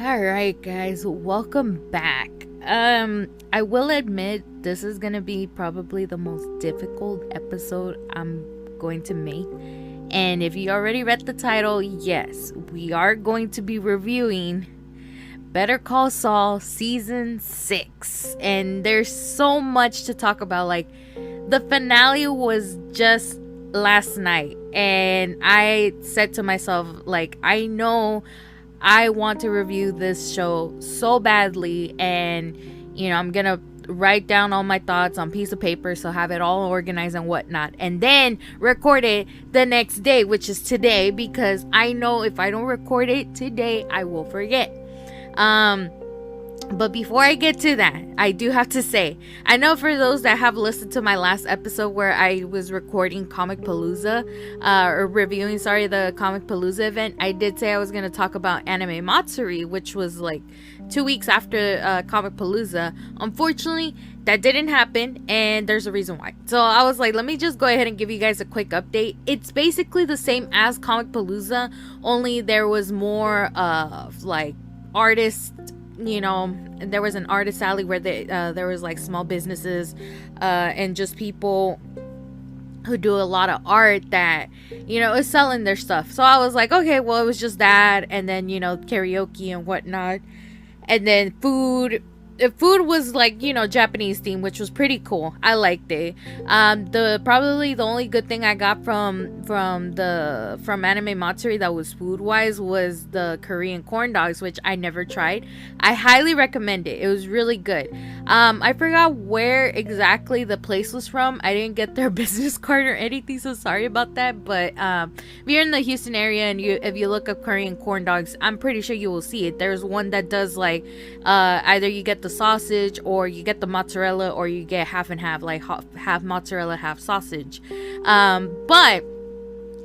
All right, guys, welcome back. I will admit this is gonna be probably the most difficult episode I'm going to make. And if you already read the title, yes, we are going to be reviewing Better Call Saul season 6. And there's so much to talk about. Like, the finale was just last night, and I said to myself, like, I know I want to review this show so badly, and I'm gonna write down all my thoughts on piece of paper, so have it all organized and whatnot, and then record it the next day, which is today, because I know if I don't record it today, I will forget. But before I get to that, I do have to say, I know for those that have listened to my last episode where I was recording Comic Palooza, or reviewing, the Comic Palooza event, I did say I was going to talk about Anime Matsuri, which was like 2 weeks after Comic Palooza. Unfortunately, that didn't happen, and there's a reason why. So I was like, let me just go ahead and give you guys a quick update. It's basically the same as Comic Palooza, only there was more of like artists. There was an artist alley where there was like small businesses and just people who do a lot of art that is selling their stuff. So I was like, okay, well, it was just that, and then karaoke and whatnot, and then food was like Japanese theme, which was pretty cool. I liked it. Probably the only good thing I got from Anime Matsuri that was food wise was the Korean corn dogs, which I never tried. I highly recommend it. It was really good. I forgot where exactly the place was from. I didn't get their business card or anything, so sorry about that. But if you're in the Houston area and if you look up Korean corn dogs, I'm pretty sure you will see it. There's one that does like either you get the sausage, or you get the mozzarella, or you get half and half, like half mozzarella, half sausage. But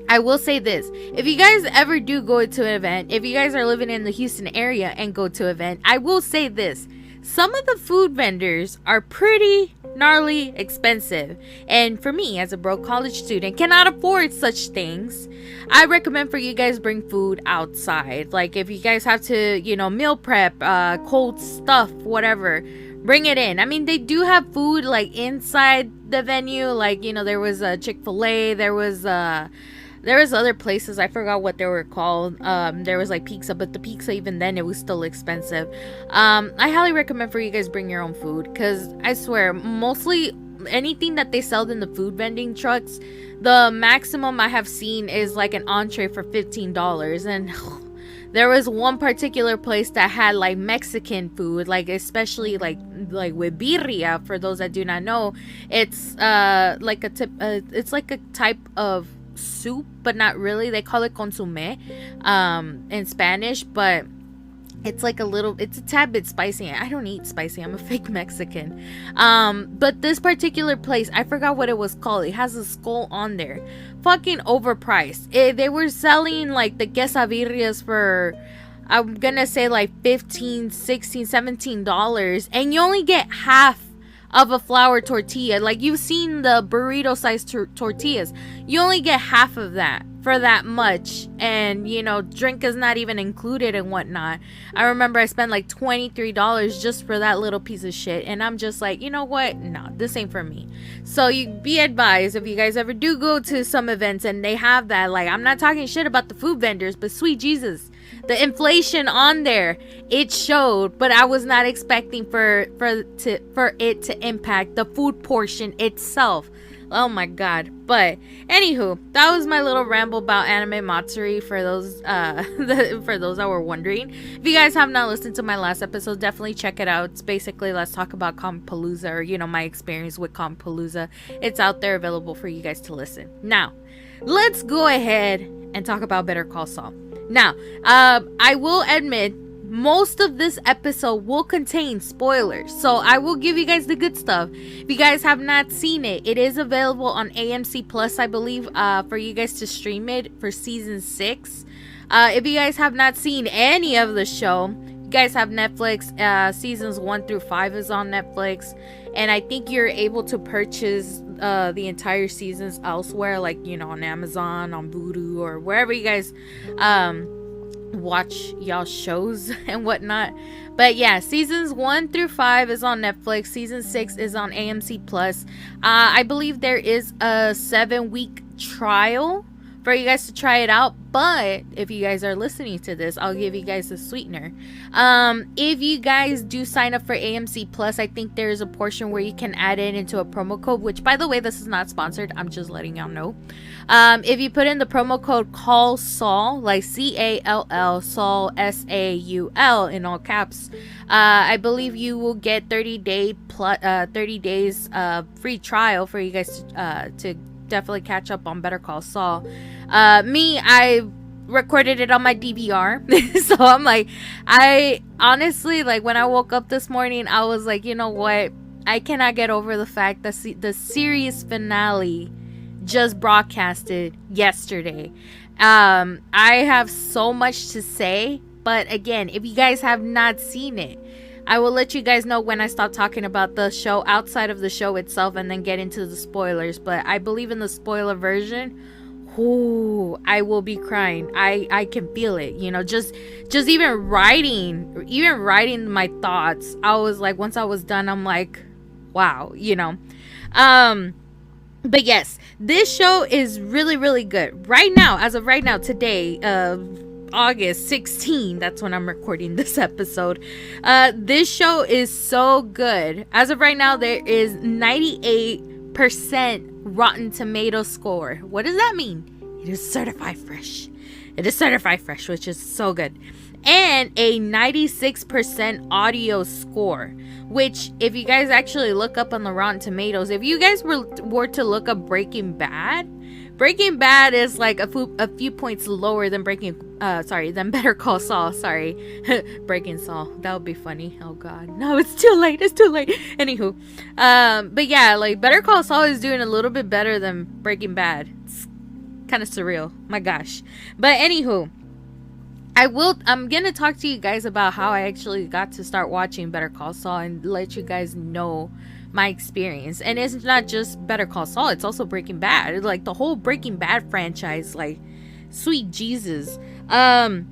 I will say this: if you guys ever do go to an event, if you guys are living in the Houston area and go to an event, I will say this: some of the food vendors are pretty gnarly expensive, and for me as a broke college student cannot afford such things. I recommend for you guys bring food outside. Like, if you guys have to meal prep, cold stuff, whatever, bring it in. I mean, they do have food like inside the venue, like there was a Chick-fil-A, there was other places, I forgot what they were called. There was like pizza, but the pizza, even then, it was still expensive. I highly recommend for you guys bring your own food, because I swear, mostly anything that they sell in the food vending trucks, the maximum I have seen is like an entree for $15. And there was one particular place that had like Mexican food, like especially like with birria. For those that do not know, it's it's like a type of soup, but not really. They call it consomme in Spanish, but it's like it's a tad bit spicy. I don't eat spicy, I'm a fake Mexican. But this particular place, I forgot what it was called. It has a skull on there. Fucking overpriced. They were selling like the quesadillas for, I'm gonna say like $15, $16, $17, and you only get half of a flour tortilla. Like, you've seen the burrito sized tortillas, you only get half of that for that much, and drink is not even included and whatnot. I remember I spent like $23 just for that little piece of shit, and I'm just like, you know what, no, this ain't for me. So you be advised, if you guys ever do go to some events and they have that, like, I'm not talking shit about the food vendors, but sweet Jesus, the inflation on there, it showed. But I was not expecting for it to impact the food portion itself. Oh my god. But anywho, that was my little ramble about Anime Matsuri, for those for those that were wondering. If you guys have not listened to my last episode, definitely check it out. It's basically let's talk about Comic Palooza, or my experience with Comic Palooza. It's out there available for you guys to listen. Now, let's go ahead and talk about Better Call Saul. Now, I will admit, most of this episode will contain spoilers, so I will give you guys the good stuff. If you guys have not seen it, it is available on AMC Plus, I believe, for you guys to stream it for season 6. If you guys have not seen any of the show, you guys have Netflix. Seasons 1 through 5 is on Netflix, and I think you're able to purchase the entire seasons elsewhere, like on Amazon, on Vudu, or wherever you guys watch y'all shows and whatnot. But yeah, seasons 1 through 5 is on Netflix. Season 6 is on AMC Plus. I believe there is a 7-week trial for you guys to try it out. But if you guys are listening to this, I'll give you guys a sweetener. If you guys do sign up for AMC Plus, I think there is a portion where you can add it into a promo code, which, by the way, this is not sponsored. I'm just letting y'all know. If you put in the promo code Call Saul, like CALL, Saul, SAUL in all caps, I believe you will get 30 days free trial for you guys to definitely catch up on Better Call Saul. I recorded it on my DVR. So I'm like, I honestly, like, when I woke up this morning, I was like, you know what? I cannot get over the fact that the series finale just broadcasted yesterday. I have so much to say, but again, if you guys have not seen it, I will let you guys know when I stop talking about the show outside of the show itself and then get into the spoilers. But I believe in the spoiler version, I will be crying. I can feel it, you know, just even writing my thoughts. I was like, once I was done, I'm like, wow, you know. But yes, this show is really, really good. Right now, as of right now, today, August 16, that's when I'm recording this episode. This show is so good. As of right now, there is 98% Rotten Tomato score. What does that mean? It is certified fresh. It is certified fresh, which is so good. And a 96% audio score, which, if you guys actually look up on the Rotten Tomatoes, if you guys were to look up Breaking Bad is like a few points lower than than Better Call Saul. Sorry. Breaking Saul. That would be funny. Oh god. No, it's too late. Anywho. But yeah, like, Better Call Saul is doing a little bit better than Breaking Bad. It's kind of surreal. My gosh. But anywho, I'm gonna talk to you guys about how I actually got to start watching Better Call Saul and let you guys know my experience. And it's not just Better Call Saul, it's also Breaking Bad. It's like the whole Breaking Bad franchise, like, sweet Jesus. I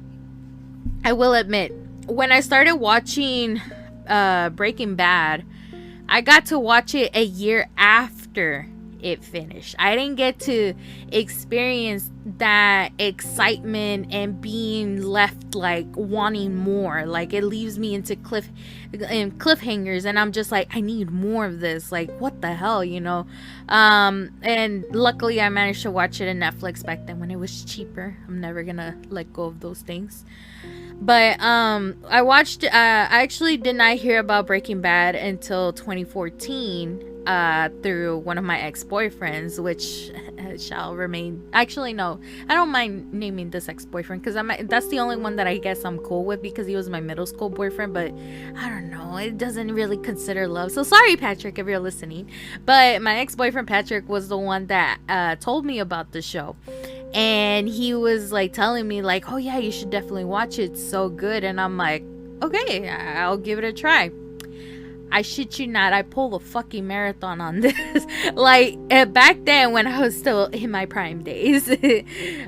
will admit, when I started watching Breaking Bad, I got to watch it a year after it finished. I didn't get to experience that excitement and being left like wanting more. Like, it leaves me into cliffhangers, and I'm just like, I need more of this. Like, what the hell, you know? And luckily I managed to watch it on Netflix back then when it was cheaper. I'm never gonna let go of those things. But I watched I actually did not hear about Breaking Bad until 2014 through one of my ex-boyfriends, which shall remain. Actually, no, I don't mind naming this ex-boyfriend because that's the only one that I guess I'm cool with, because he was my middle school boyfriend. But I don't know, it doesn't really consider love. So sorry, Patrick, if you're listening. But my ex-boyfriend Patrick was the one that told me about the show. And he was like telling me like, oh yeah, you should definitely watch it, it's so good. And I'm like, okay, I'll give it a try. I shit you not, I pulled a fucking marathon on this. Like, back then when I was still in my prime days,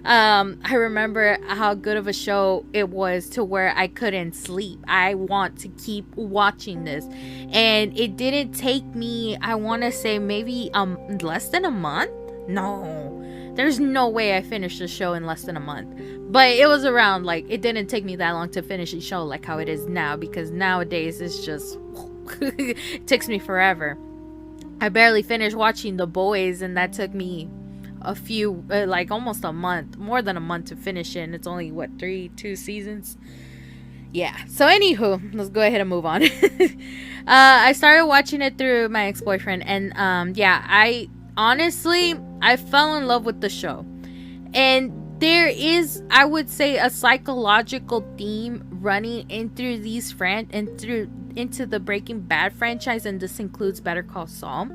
I remember how good of a show it was to where I couldn't sleep. I want to keep watching this. And it didn't take me, I want to say maybe less than a month. No, there's no way I finished the show in less than a month. But it was around, like, it didn't take me that long to finish the show like how it is now, because nowadays it's just it takes me forever. I barely finished watching The Boys, and that took me a few like almost a month, more than a month to finish it. And it's only what, 2 seasons. Yeah, so anywho, let's go ahead and move on. I started watching it through my ex-boyfriend, and yeah, I fell in love with the show. And there is, I would say, a psychological theme running into into the Breaking Bad franchise, and this includes Better Call Saul.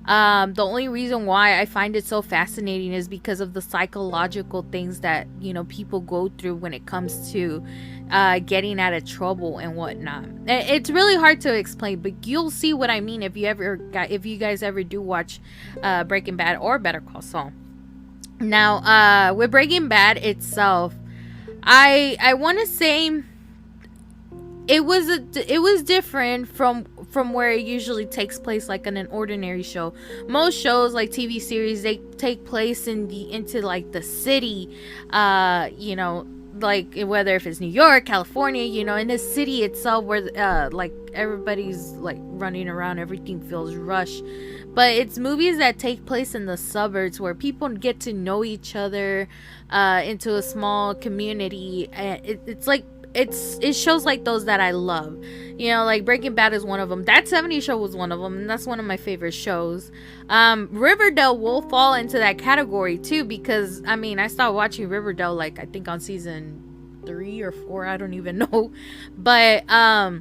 The only reason why I find it so fascinating is because of the psychological things that, you know, people go through when it comes to getting out of trouble and whatnot. It's really hard to explain, but you'll see what I mean if you guys ever do watch Breaking Bad or Better Call Saul. Now, with Breaking Bad itself, I want to say it was different from where it usually takes place, like in an ordinary show. Most shows, like TV series, they take place into like the city, you know, like whether if it's New York, California, you know, in the city itself, where like everybody's like running around, everything feels rushed. But it's movies that take place in the suburbs where people get to know each other, into a small community. It's like it shows like those that I love. You know, like Breaking Bad is one of them. That 70s show was one of them, and that's one of my favorite shows. Riverdale will fall into that category too, because I mean, I started watching Riverdale like I think on season 3 or 4, I don't even know. But I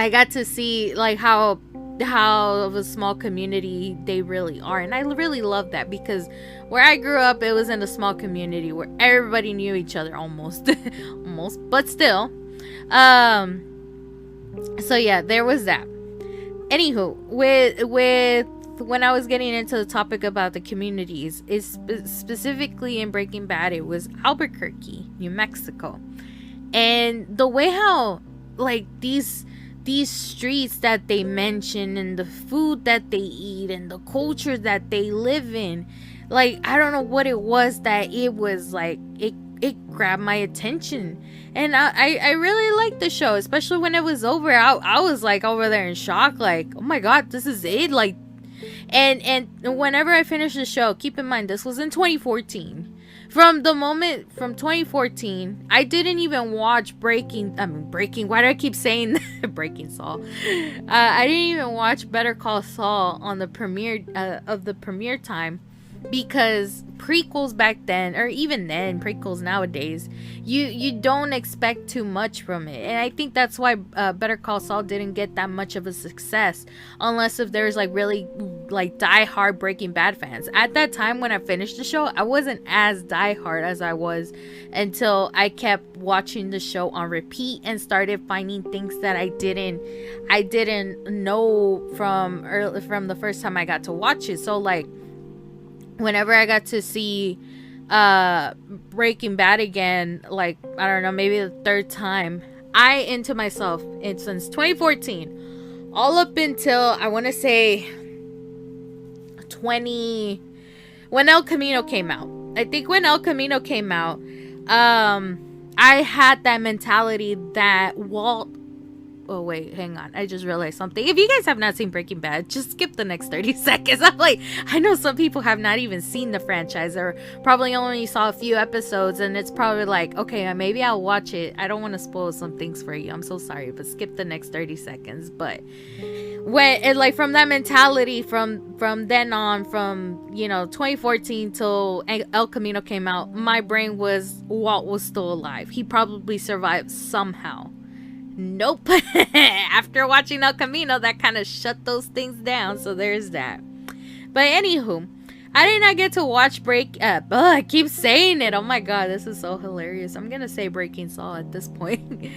got to see like how of a small community they really are, and I really love that, because where I grew up, it was in a small community where everybody knew each other almost almost, but still. So yeah, there was that. Anywho, with when I was getting into the topic about the communities, is specifically in Breaking Bad, it was Albuquerque, New Mexico. And the way how like these streets that they mention, and the food that they eat, and the culture that they live in, like I don't know what it was that it was like it grabbed my attention. And I really liked the show, especially when it was over. I was like over there in shock, like, oh my god, this is it. Like, and whenever I finished the show, keep in mind this was in 2014. From 2014, I didn't even watch Breaking. Why do I keep saying Breaking Saul? I didn't even watch Better Call Saul on the premiere of the premiere time, because prequels back then, or even then, prequels nowadays, you don't expect too much from it. And I think that's why Better Call Saul didn't get that much of a success, unless if there's like really like die-hard Breaking Bad fans. At that time when I finished the show, I wasn't as die-hard as I was until I kept watching the show on repeat and started finding things that I didn't know from the first time I got to watch it. So like, whenever I got to see Breaking Bad again, like I don't know, maybe the third time, I into myself, and since 2014 all up until I want to say when El Camino came out. I think when El Camino came out, I had that mentality that Walt. Oh wait, hang on, I just realized something. If you guys have not seen Breaking Bad, just skip the next 30 seconds. I'm like, I know some people have not even seen the franchise, or probably only saw a few episodes, and it's probably like, okay, maybe I'll watch it. I don't want to spoil some things for you, I'm so sorry, but skip the next 30 seconds. But when it, like, from that mentality, from then on, from, you know, 2014 till El Camino came out, my brain was Walt was still alive. He probably survived somehow. Nope. After watching El Camino, that kind of shut those things down, so there's that. But anywho, I did not get to watch I keep saying it. Oh my god, this is so hilarious. I'm gonna say Breaking Saul at this point.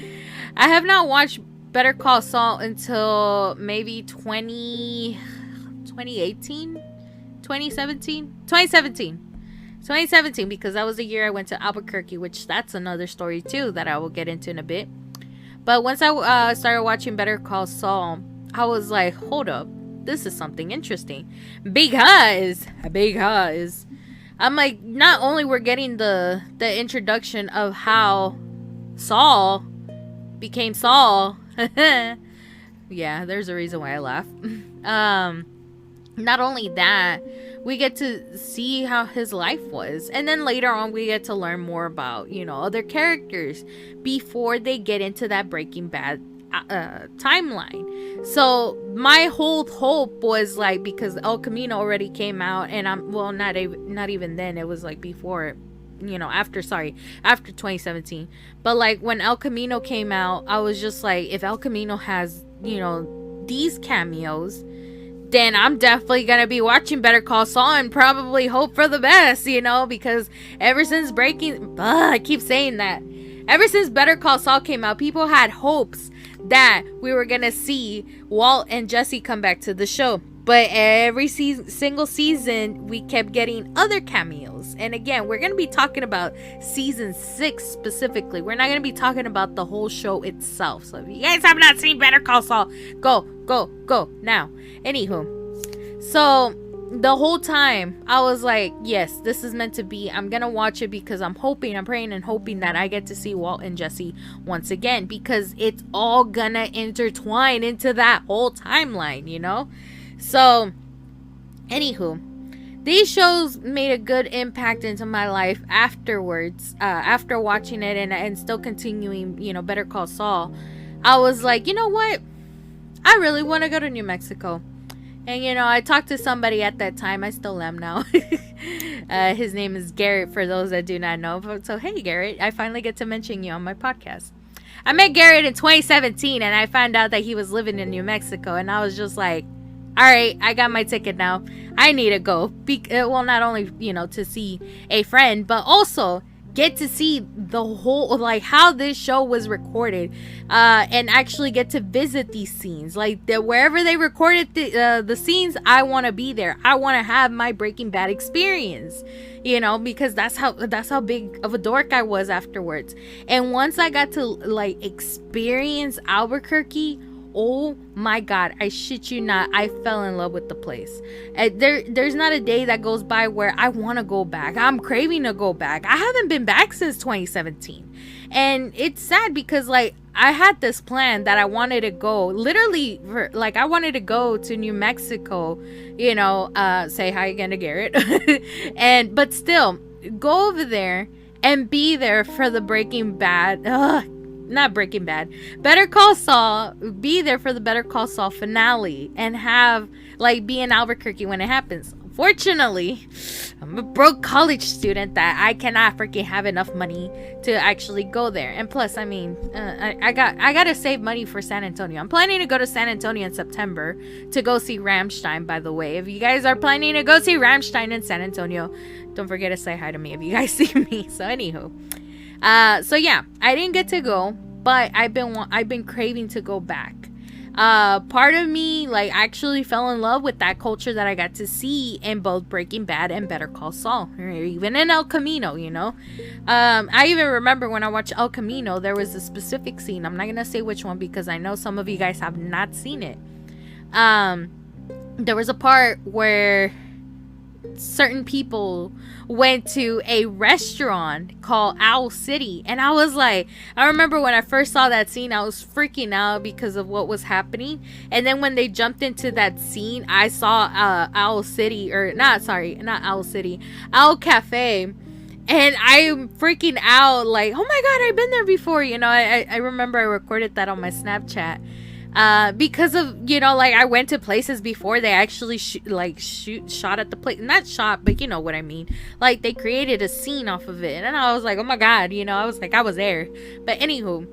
I have not watched Better Call Saul until maybe 2018, 2017, because that was the year I went to Albuquerque, which that's another story too that I will get into in a bit. But once I started watching Better Call Saul, I was like, hold up, this is something interesting. Because I'm like, not only we're getting the introduction of how Saul became Saul. Yeah, there's a reason why I laugh. Not only that, we get to see how his life was, and then later on we get to learn more about, you know, other characters before they get into that Breaking Bad timeline. So my whole hope was like, because El Camino already came out, and not even then, it was like before, you know, after 2017. But like when El Camino came out, I was just like, if El Camino has, you know, these cameos, then I'm definitely gonna be watching Better Call Saul and probably hope for the best, you know, because ever since I keep saying that, ever since Better Call Saul came out, people had hopes that we were gonna see Walt and Jesse come back to the show. But every single season, we kept getting other cameos. And again, we're going to be talking about season 6 specifically. We're not going to be talking about the whole show itself. So if you guys have not seen Better Call Saul, go now. Anywho, so the whole time I was like, yes, this is meant to be. I'm gonna watch it because I'm praying and hoping that I get to see Walt and Jesse once again, because it's all gonna intertwine into that whole timeline, you know. So anywho, these shows made a good impact into my life afterwards. After watching it and still continuing, you know, Better Call Saul, I was like, you know what, I really want to go to New Mexico. And, you know, I talked to somebody at that time. I still am now. His name is Garrett, for those that do not know. So, hey, Garrett, I finally get to mention you on my podcast. I met Garrett in 2017, and I found out that he was living in New Mexico. And I was just like, all right, I got my ticket now. I need to go. Well, not only, you know, to see a friend, but also get to see the whole, like, how this show was recorded, and actually get to visit these scenes, like wherever they recorded the scenes. I want to be there. I want to have my Breaking Bad experience, you know, because that's how big of a dork I was afterwards. And once I got to like experience Albuquerque, oh my God, I shit you not, I fell in love with the place. There's not a day that goes by where I want to go back. I'm craving to go back. I haven't been back since 2017. And it's sad because, like, I had this plan that I wanted to go, literally, I wanted to go to New Mexico, you know, say hi again to Garrett. But still, go over there and be there for the Breaking Bad. Not Breaking Bad, Better Call Saul, be there for the Better Call Saul finale and have, like, be in Albuquerque when it happens. Unfortunately, I'm a broke college student that I cannot freaking have enough money to actually go there. And plus, I mean, I gotta save money for San Antonio. I'm planning to go to San Antonio in September to go see Rammstein, by the way. If you guys are planning to go see Rammstein in San Antonio, don't forget to say hi to me if you guys see me. So anywho, so yeah, I didn't get to go, but I've been craving to go back. Part of me, like, actually fell in love with that culture that I got to see in both Breaking Bad and Better Call Saul, or even in El Camino, you know. I even remember when I watched El Camino, there was a specific scene. I'm not gonna say which one because I know some of you guys have not seen it. There was a part where certain people went to a restaurant called Owl City, and I was like, I remember when I first saw that scene, I was freaking out because of what was happening. And then when they jumped into that scene, I saw Owl City, or not Owl City, Owl Cafe, and I'm freaking out like, oh my God, I've been there before, you know. I remember I recorded that on my Snapchat. Because of, you know, like, I went to places before they actually shot at the place, not shot, but you know what I mean, like, they created a scene off of it, and I was like, oh my God, you know, I was like, I was there. But anywho,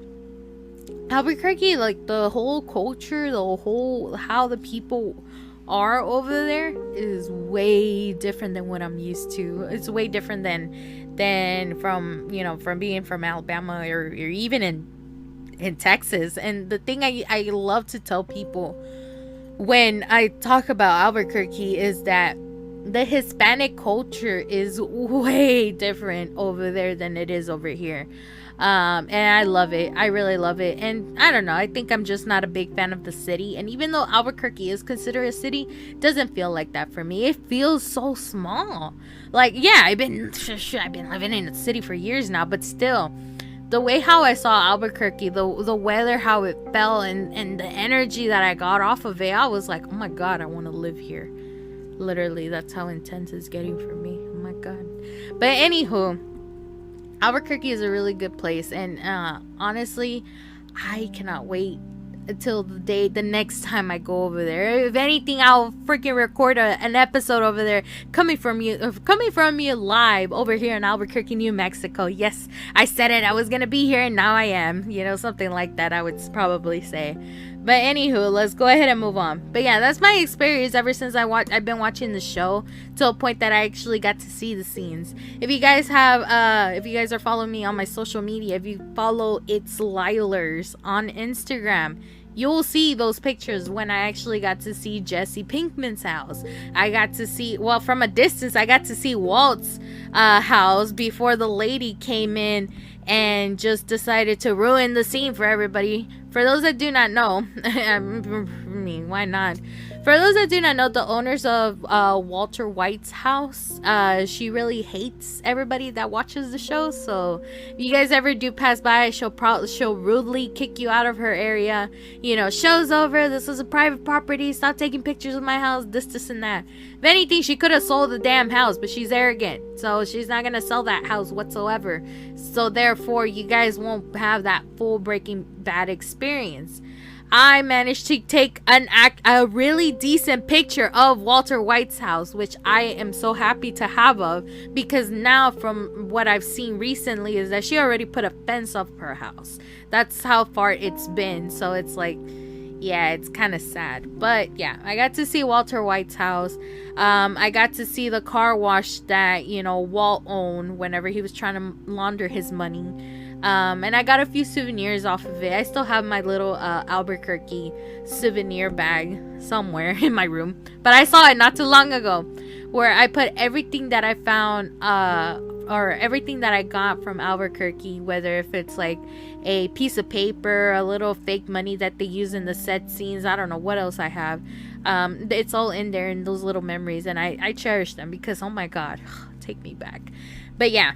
Albuquerque, like, the whole culture, the whole, how the people are over there is way different than what I'm used to. It's way different than from, you know, from being from Alabama or even in Texas. And the thing I love to tell people when I talk about Albuquerque is that the Hispanic culture is way different over there than it is over here. And I love it. I really love it. And I don't know, I think I'm just not a big fan of the city. And even though Albuquerque is considered a city, it doesn't feel like that for me. It feels so small. Like, yeah, I've been living in the city for years now, but still, the way how I saw Albuquerque, the weather, how it felt, and the energy that I got off of it, I was like, oh my God, I want to live here. Literally, that's how intense it's getting for me. Oh my God. But anywho, Albuquerque is a really good place, and honestly, I cannot wait until the next time I go over there. If anything, I'll freaking record an episode over there coming from you live over here in Albuquerque, New Mexico. Yes, I said it, I was gonna be here, and now I am, you know, something like that I would probably say. But anywho, let's go ahead and move on. But yeah, that's my experience ever since I've been watching the show, to a point that I actually got to see the scenes. If you guys are following me on my social media, if you follow It's Lielers on Instagram, You'll see those pictures when I actually got to see Jesse Pinkman's house. I got to see, well, from a distance, I got to see Walt's house before the lady came in and just decided to ruin the scene for everybody. For those that do not know, I mean, why not? For those that do not know, the owners of Walter White's house, she really hates everybody that watches the show. So if you guys ever do pass by, she'll rudely kick you out of her area. You know, show's over. This is a private property. Stop taking pictures of my house. This, and that. If anything, she could have sold the damn house, but she's arrogant. So she's not going to sell that house whatsoever. So therefore, you guys won't have that full Breaking Bad experience. I managed to take a really decent picture of Walter White's house, which I am so happy to have of, because now from what I've seen recently is that she already put a fence up her house. That's how far it's been. So it's like, yeah, it's kind of sad. But yeah, I got to see Walter White's house. I got to see the car wash that, you know, Walt owned whenever he was trying to launder his money. And I got a few souvenirs off of it. I still have my little Albuquerque souvenir bag somewhere in my room. But I saw it not too long ago, where I put everything that I found, or everything that I got from Albuquerque, whether if it's like a piece of paper, a little fake money that they use in the set scenes. I don't know what else I have. It's all in there in those little memories. And I cherish them because, oh my God, take me back. But yeah.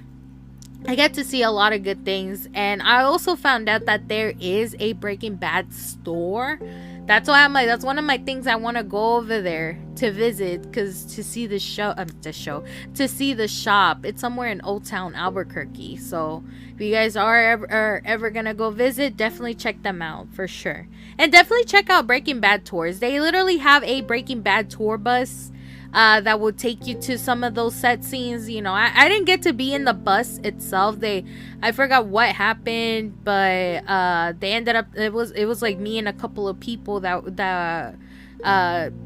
I get to see a lot of good things, and I also found out that there is a Breaking Bad store. That's why I'm like, that's one of my things I want to go over there to visit, because to see to see the shop. It's somewhere in Old Town Albuquerque. So if you guys are ever gonna go visit, definitely check them out for sure. And definitely check out Breaking Bad tours. They literally have a Breaking Bad tour bus that will take you to some of those set scenes. You know, I didn't get to be in the bus itself. I forgot what happened, but they ended up, it was like me and a couple of people that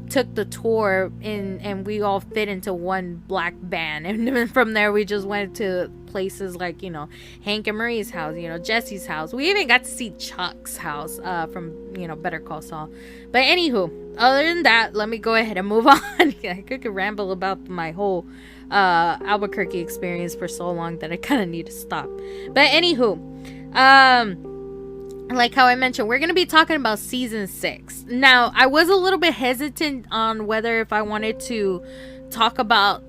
took the tour and we all fit into one black van, and then from there we just went to places like, you know, Hank and Marie's house, you know, Jesse's house. We even got to see Chuck's house from, you know, Better Call Saul. But anywho, other than that, let me go ahead and move on. I could ramble about my whole Albuquerque experience for so long that I kind of need to stop. But anywho, like how I mentioned, we're going to be talking about season 6. Now, I was a little bit hesitant on whether if I wanted to talk about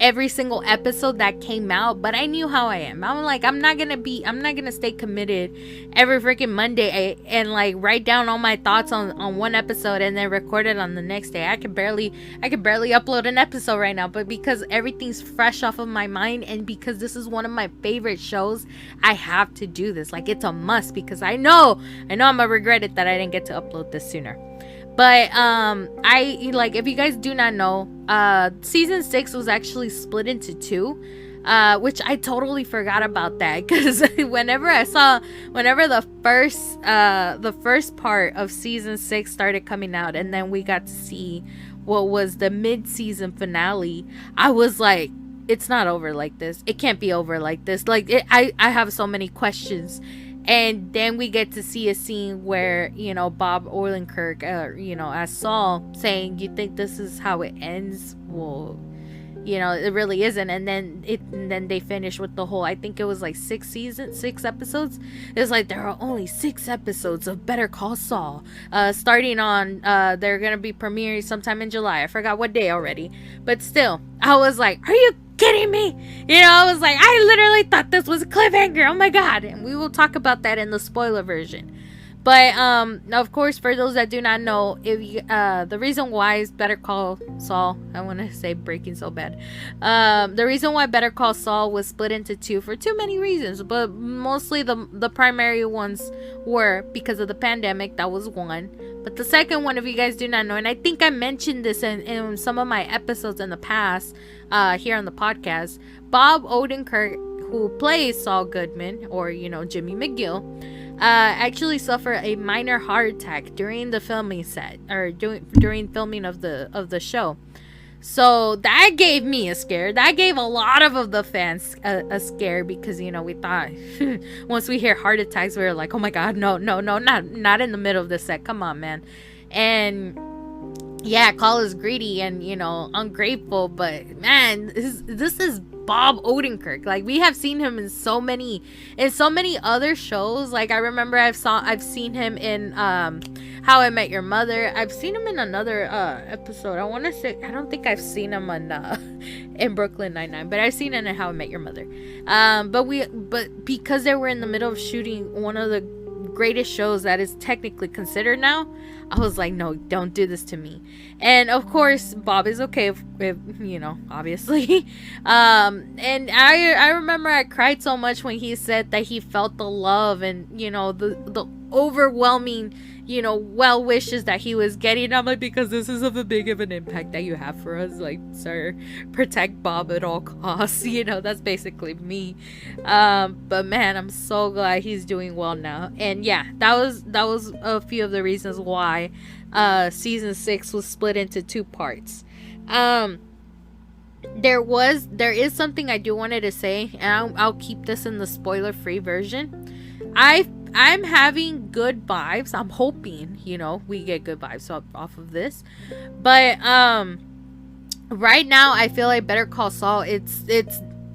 every single episode that came out, but I knew how I am. I'm like, I'm not gonna stay committed every freaking Monday and like write down all my thoughts on one episode and then record it on the next day. I could barely upload an episode right now, but because everything's fresh off of my mind, and because this is one of my favorite shows, I have to do this. Like, it's a must, because I know I'm gonna regret it that I didn't get to upload this sooner. But I, like, if you guys do not know, season 6 was actually split into 2, which I totally forgot about that, because whenever the first part of season 6 started coming out, and then we got to see what was the mid-season finale, I was like, it's not over like this. It can't be over like this. Like, I have so many questions. And then we get to see a scene where, you know, Bob Odenkirk, you know, as Saul, saying, "You think this is how it ends?" Well, you know, it really isn't. And then they finish with the whole, I think it was like 6 episodes. It's like, there are only 6 episodes of Better Call Saul, starting on, they're gonna be premiering sometime in July. I forgot what day already, but still, I was like, are you kidding me? You know, I was like, I literally thought this was a cliffhanger. Oh my God. And we will talk about that in the spoiler version. But of course, for those that do not know, if you, the reason why is Better Call Saul, I want to say breaking so bad, the reason why Better Call Saul was split into 2 for too many reasons, but mostly the primary ones were because of the pandemic. That was one. But the second one, if you guys do not know, and I think I mentioned this in some of my episodes in the past, here on the podcast, Bob Odenkirk, who plays Saul Goodman, or, you know, Jimmy McGill, actually suffered a minor heart attack during the filming set, or during filming of the show. So that gave me a scare. That gave a lot of the fans a scare, because we thought once we hear heart attacks, we were like, oh my god, no, not in the middle of the set. Come on, man. And yeah, call us greedy and ungrateful, but man, this is Bob Odenkirk. Like, we have seen him in so many other shows. Like, I remember I've seen him in How I Met Your Mother. I've seen him in another episode. I want to say, I don't think I've seen him on in Brooklyn Nine-Nine, but I've seen him in How I Met Your Mother. But because they were in the middle of shooting one of the greatest shows that is technically considered now, I was like, no, don't do this to me. And of course Bob is okay if obviously. And I remember I cried so much when he said that he felt the love and the overwhelming well wishes that he was getting. I'm like, because this is of a big of an impact that you have for us, like, sir, protect Bob at all costs. That's basically me. But man, I'm so glad he's doing well now. And yeah, that was a few of the reasons why season 6 was split into 2 parts. There is something I do wanted to say, and I'll keep this in the spoiler free version. I'm having good vibes. I'm hoping, we get good vibes off of this. But right now I feel like Better Call Saul, it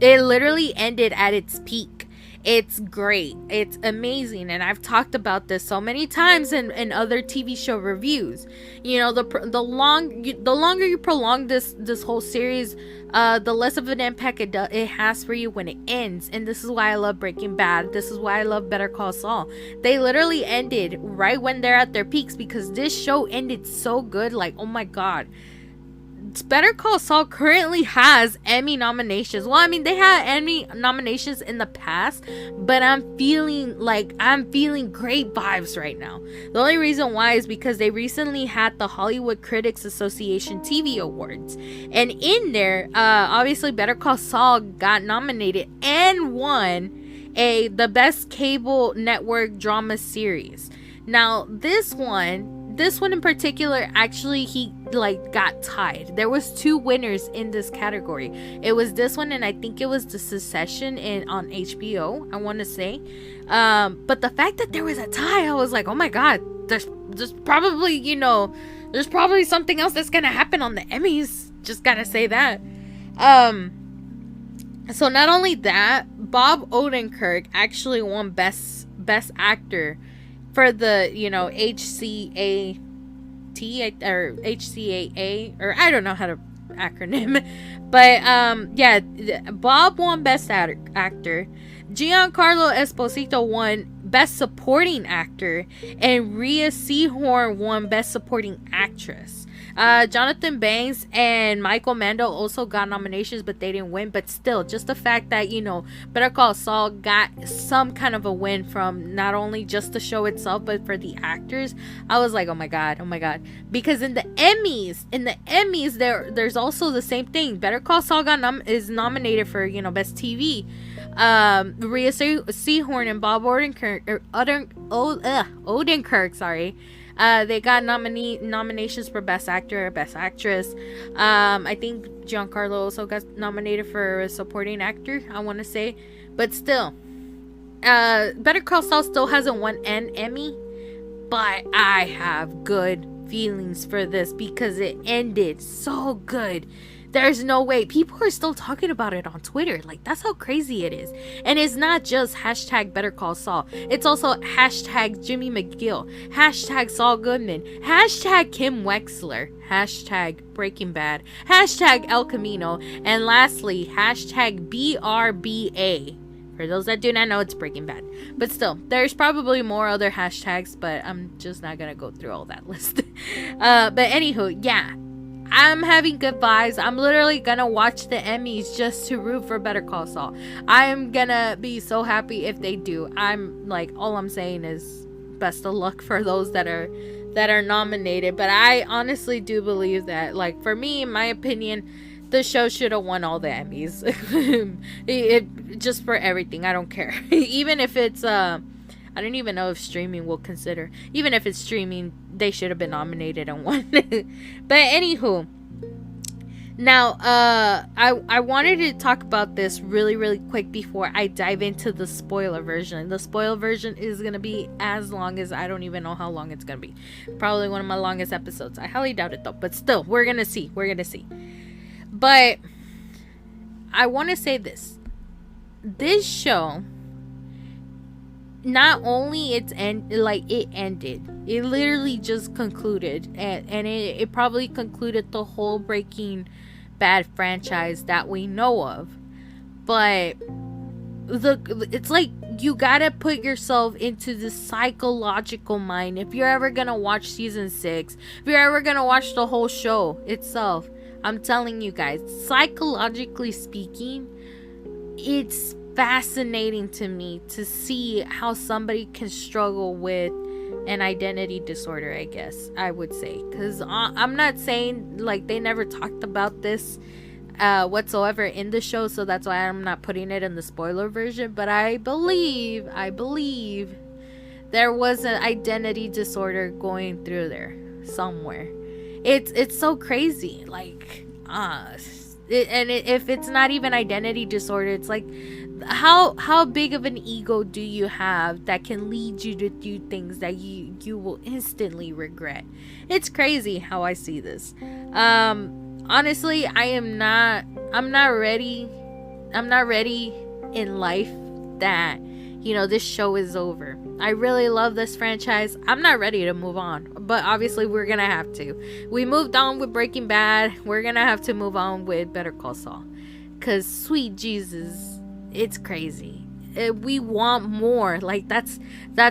literally ended at its peak. It's great. It's amazing. And I've talked about this so many times in other TV show reviews. The longer you prolong this whole series, the less of an impact it has for you when it ends. And this is why I love Breaking Bad. This is why I love Better Call Saul. They literally ended right when they're at their peaks, because this show ended so good. Like, oh my god. Better Call Saul currently has Emmy nominations. Well, I mean, they had Emmy nominations in the past, but I'm feeling great vibes right now. The only reason why is because they recently had the Hollywood Critics Association TV Awards, and in there, obviously Better Call Saul got nominated and won the best cable network drama series. Now, this one in particular, actually, he got tied. There was 2 winners in this category. It was this one, and I think it was The Succession on HBO, I want to say. But the fact that there was a tie, I was like, oh my god, there's probably there's probably something else that's gonna happen on the Emmys. Just gotta say that. So not only that, Bob Odenkirk actually won best actor for the HCAT or HCAA, or I don't know how to acronym, but yeah, Bob won best actor, Giancarlo Esposito won best supporting actor, and Rhea Seehorn won best supporting actress. Jonathan Banks and Michael Mando also got nominations, but they didn't win. But still, just the fact that Better Call Saul got some kind of a win from not only just the show itself, but for the actors, I was like, oh my god. Because in the Emmys, there's also the same thing. Better Call Saul is nominated for best TV. Rhea Seehorn and Bob Odenkirk, sorry. They got nominations for Best Actor or Best Actress. I think Giancarlo also got nominated for Supporting Actor, I want to say. But still, Better Call Saul still hasn't won an Emmy. But I have good feelings for this because it ended so good. There's no way. People are still talking about it on Twitter. Like, that's how crazy it is. And it's not just hashtag Better Call Saul. It's also hashtag Jimmy McGill, hashtag Saul Goodman, hashtag Kim Wexler, hashtag Breaking Bad, hashtag El Camino, and lastly, hashtag BRBA. For those that do not know, it's Breaking Bad. But still, there's probably more other hashtags, but I'm just not going to go through all that list. But anywho, yeah. I'm having good vibes. I'm literally gonna watch the Emmys just to root for Better Call Saul. I'm gonna be so happy if they do. I'm like, all I'm saying is best of luck for those that are nominated. But I honestly do believe that, like, for me, in my opinion, the show should have won all the Emmys. it just for everything. I don't care. Even if it's I don't even know if streaming will consider. Even if it's streaming, they should have been nominated and won. But anywho, Now, I wanted to talk about this really, really quick before I dive into the spoiler version. The spoiler version is going to be as long as, I don't even know how long it's going to be. Probably one of my longest episodes. I highly doubt it though, but still, we're going to see. We're going to see. But I want to say this. This show, not only it ended, it literally just concluded, and it probably concluded the whole Breaking Bad franchise that we know of. But it's like you gotta put yourself into the psychological mind if you're ever gonna watch season 6, if you're ever gonna watch the whole show itself. I'm telling you guys, psychologically speaking, it's fascinating to me to see how somebody can struggle with an identity disorder, I guess I would say, because I'm not saying like they never talked about this whatsoever in the show, so that's why I'm not putting it in the spoiler version, but I believe there was an identity disorder going through there somewhere. It's so crazy, like if it's not even identity disorder, it's like how big of an ego do you have that can lead you to do things that you will instantly regret? It's crazy how I see this. Honestly, I'm not ready in life that, you know, this show is over. I really love this franchise. I'm not ready to move on, but obviously we're gonna have to. We moved on with Breaking Bad. We're gonna have to move on with Better Call Saul, because sweet Jesus, it's crazy. We want more. Like that's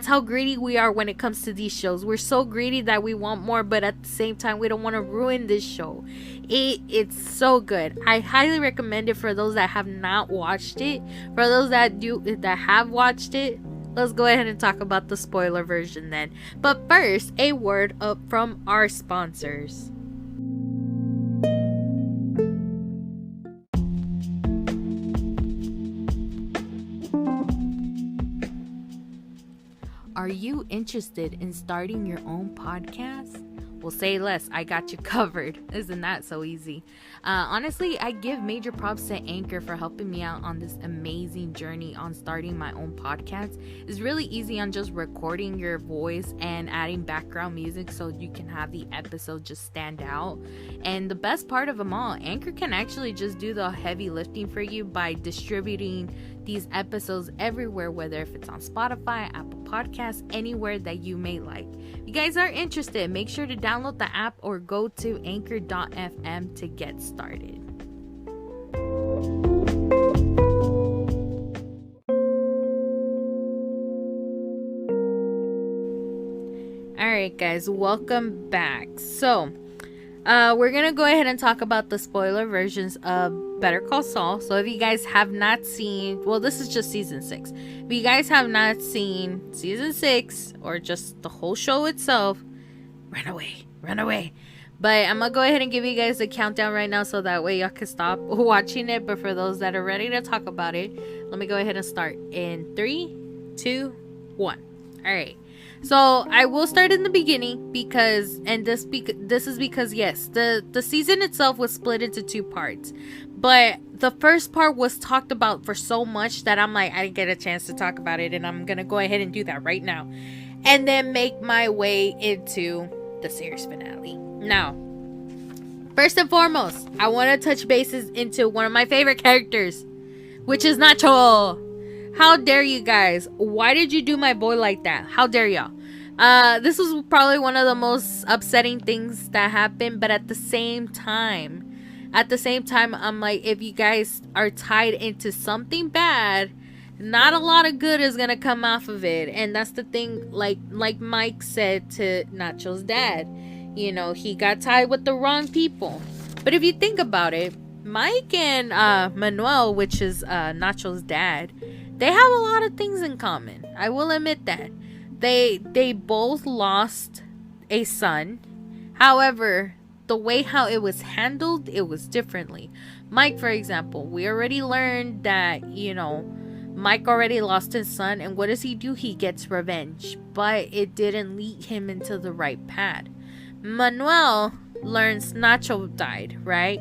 how greedy we are when it comes to these shows. We're so greedy that we want more, but at the same time we don't want to ruin this show. It's so good. I highly recommend it for those that have not watched it. For those that have watched it, let's go ahead and talk about the spoiler version then. But first, a word up from our sponsors. Are you interested in starting your own podcast? Well, say less. I got you covered. Isn't that so easy? Honestly, I give major props to Anchor for helping me out on this amazing journey on starting my own podcast. It's really easy on just recording your voice and adding background music so you can have the episode just stand out. And the best part of them all, Anchor can actually just do the heavy lifting for you by distributing these episodes everywhere, whether if it's on Spotify, Apple Podcasts, anywhere that you may like. If you guys are interested, make sure to download the app or go to anchor.fm to get started. Alright guys, welcome back. So we're gonna go ahead and talk about the spoiler versions of Better Call Saul. So if you guys have not seen, well, this is just season 6. If you guys have not seen season 6 or just the whole show itself, run away. But I'm gonna go ahead and give you guys a countdown right now so that way y'all can stop watching it. But for those that are ready to talk about it, let me go ahead and start in 3, 2, 1. All right. So I will start in the beginning because this is because yes, the season itself was split into 2 parts, but the first part was talked about for so much that I'm like, I didn't get a chance to talk about it, and I'm gonna go ahead and do that right now, and then make my way into the series finale. Now, first and foremost, I want to touch bases into one of my favorite characters, which is Nacho. How dare you guys? Why did you do my boy like that? How dare y'all? This was probably one of the most upsetting things that happened, but at the same time, I'm like, if you guys are tied into something bad, not a lot of good is gonna come off of it. And that's the thing, like Mike said to Nacho's dad, you know, he got tied with the wrong people. But if you think about it, Mike and Manuel, which is Nacho's dad, they have a lot of things in common. I will admit that. They both lost a son. However, the way how it was handled, it was differently. Mike, for example, we already learned that, you know, Mike already lost his son, and what does he do? He gets revenge, but it didn't lead him into the right path. Manuel learns Nacho died, right?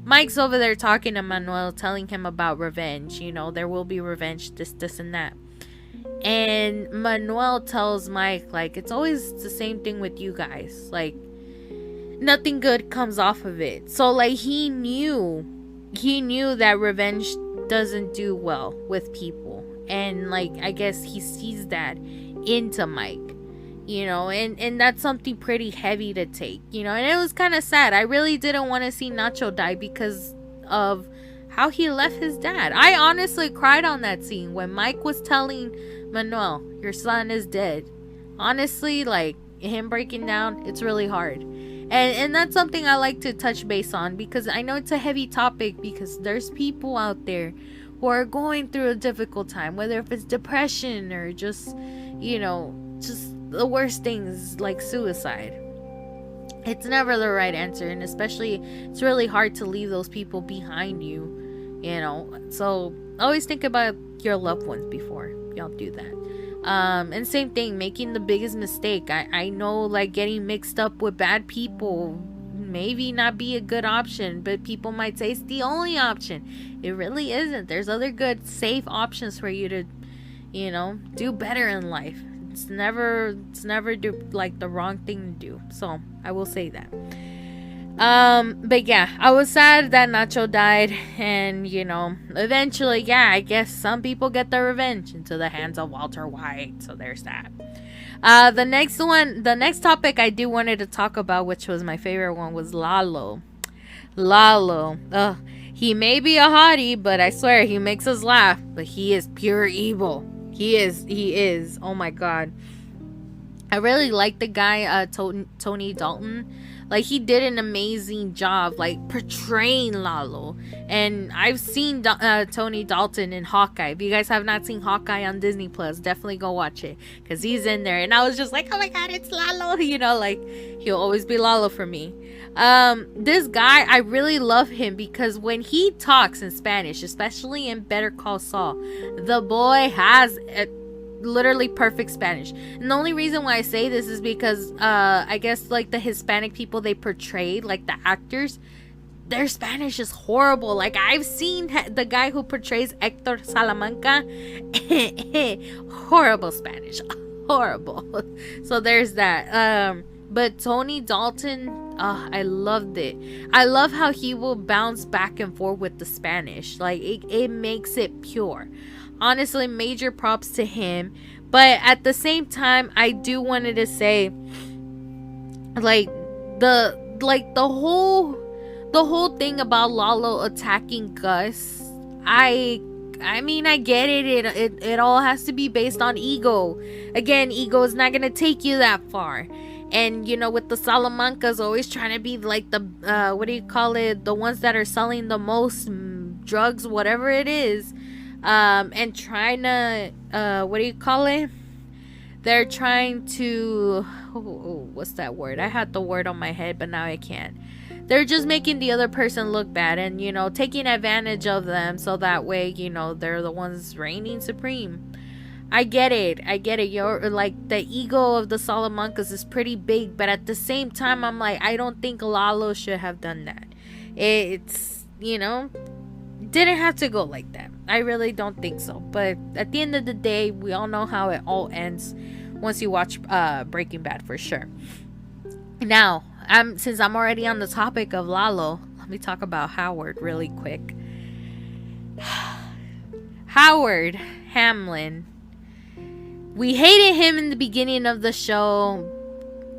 Mike's over there talking to Manuel, telling him about revenge. There will be revenge, this, and that. And Manuel tells Mike, like, it's always the same thing with you guys. Like, nothing good comes off of it. So, like, he knew that revenge doesn't do well with people. And, like, I guess he sees that into Mike. And that's something pretty heavy to take, and it was kind of sad. I really didn't want to see Nacho die because of how he left his dad. I honestly cried on that scene when Mike was telling Manuel, your son is dead. Honestly, like, him breaking down, it's really hard. And that's something I like to touch base on, because I know it's a heavy topic, because there's people out there who are going through a difficult time, whether if it's depression or just the worst things like suicide. It's never the right answer, and especially it's really hard to leave those people behind you, so always think about your loved ones before y'all do that. And same thing, making the biggest mistake. I know, like, getting mixed up with bad people maybe not be a good option, but people might say it's the only option. It really isn't. There's other good, safe options for you to do better in life. It's never do like the wrong thing to do. So I will say that. But yeah, I was sad that Nacho died, and eventually, yeah, I guess some people get their revenge into the hands of Walter White. So there's that. The next topic I do wanted to talk about, which was my favorite one, was Lalo. He may be a hottie, but I swear he makes us laugh. But he is pure evil. He is. Oh my god. I really like the guy, Tony Dalton. Like, he did an amazing job, like, portraying Lalo. And I've seen Tony Dalton in Hawkeye. If you guys have not seen Hawkeye on Disney Plus, definitely go watch it, because he's in there. And I was just like, oh my god, it's Lalo. Like, he'll always be Lalo for me. This guy, I really love him, because when he talks in Spanish, especially in Better Call Saul, the boy has literally perfect Spanish. And the only reason why I say this is because I guess, like, the Hispanic people they portrayed, like the actors, their Spanish is horrible. Like, I've seen the guy who portrays Hector Salamanca. Horrible Spanish. Horrible. So there's that. But Tony Dalton, I loved it. I love how he will bounce back and forth with the Spanish. Like, it makes it pure. Honestly, major props to him. But at the same time, I do wanted to say, like, the whole thing about Lalo attacking Gus, I mean, I get it. It all has to be based on ego. Again, ego is not gonna take you that far. And with the Salamancas always trying to be like the the ones that are selling the most drugs, whatever it is. And trying to they're trying to what's that word? I had the word on my head, but now I can't. They're just making the other person look bad, and taking advantage of them, so that way they're the ones reigning supreme. I get it. You're like, the ego of the Salamancas is pretty big, but at the same time, I'm like, I don't think Lalo should have done that. It's didn't have to go like that. I really don't think so. But at the end of the day, we all know how it all ends once you watch Breaking Bad, for sure. Now, since I'm already on the topic of Lalo, let me talk about Howard really quick. Howard Hamlin. We hated him in the beginning of the show,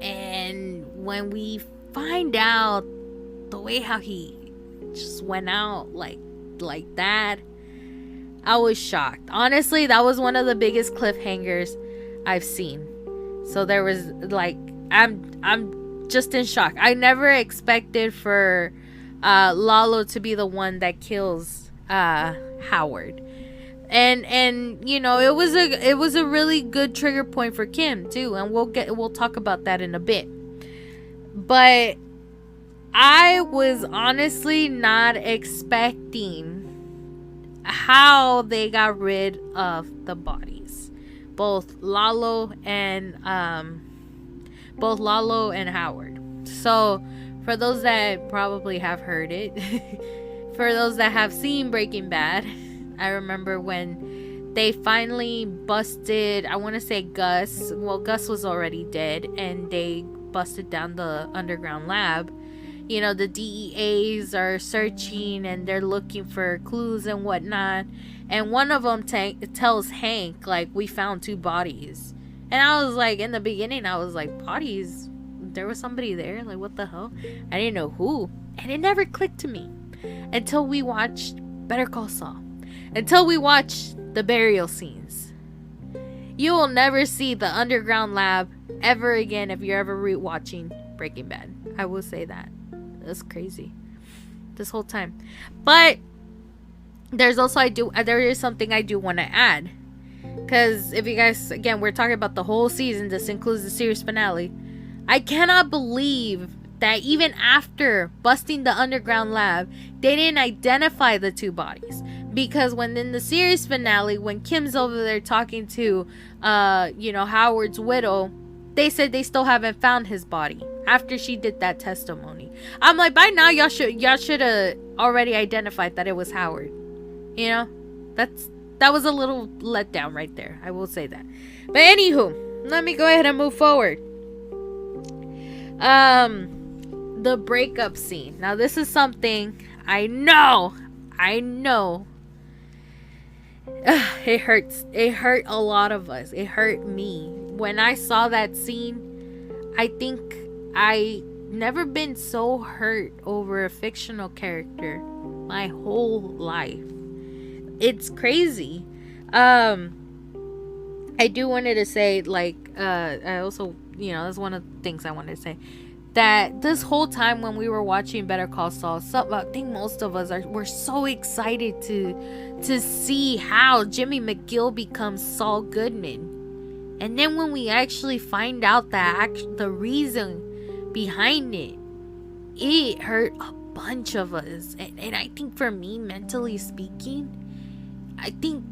and when we find out the way how he just went out like that, I was shocked. Honestly, that was one of the biggest cliffhangers I've seen. So there was, like, I'm just in shock. I never expected for Lalo to be the one that kills Howard. And it was a really good trigger point for Kim too, and we'll talk about that in a bit. But I was honestly not expecting how they got rid of the bodies, both Lalo and Howard. So for those that probably have heard it, For those that have seen Breaking Bad, I remember when they finally busted, I want to say Gus. Well, Gus was already dead, and they busted down the underground lab. You know, the DEAs are searching and they're looking for clues and whatnot. And one of them tells Hank, like, we found 2 bodies. And I was like, in the beginning, I was like, bodies? There was somebody there? Like, what the hell? I didn't know who. And it never clicked to me until we watched Better Call Saul. Until we watched the burial scenes. You will never see the underground lab ever again if you're ever rewatching Breaking Bad. I will say that. That's crazy. This whole time. But there's also there is something I do want to add. Because if you guys, again, we're talking about the whole season. This includes the series finale. I cannot believe that even after busting the underground lab, they didn't identify the 2 bodies. Because when in the series finale, when Kim's over there talking to, Howard's widow, they said they still haven't found his body after she did that testimony. I'm like, by now y'all should have already identified that it was Howard. You know, that was a little letdown right there. I will say that. But anywho, let me go ahead and move forward. The breakup scene. Now this is something I know. It hurts. It hurt a lot of us. It hurt me. When I saw that scene, I think I never been so hurt over a fictional character my whole life. It's crazy. I do wanted to say, like, I also, that's one of the things I wanted to say. That this whole time when we were watching Better Call Saul, I think most of us were so excited to see how Jimmy McGill becomes Saul Goodman. And then when we actually find out the reason behind it, it hurt a bunch of us. And I think for me, mentally speaking, I think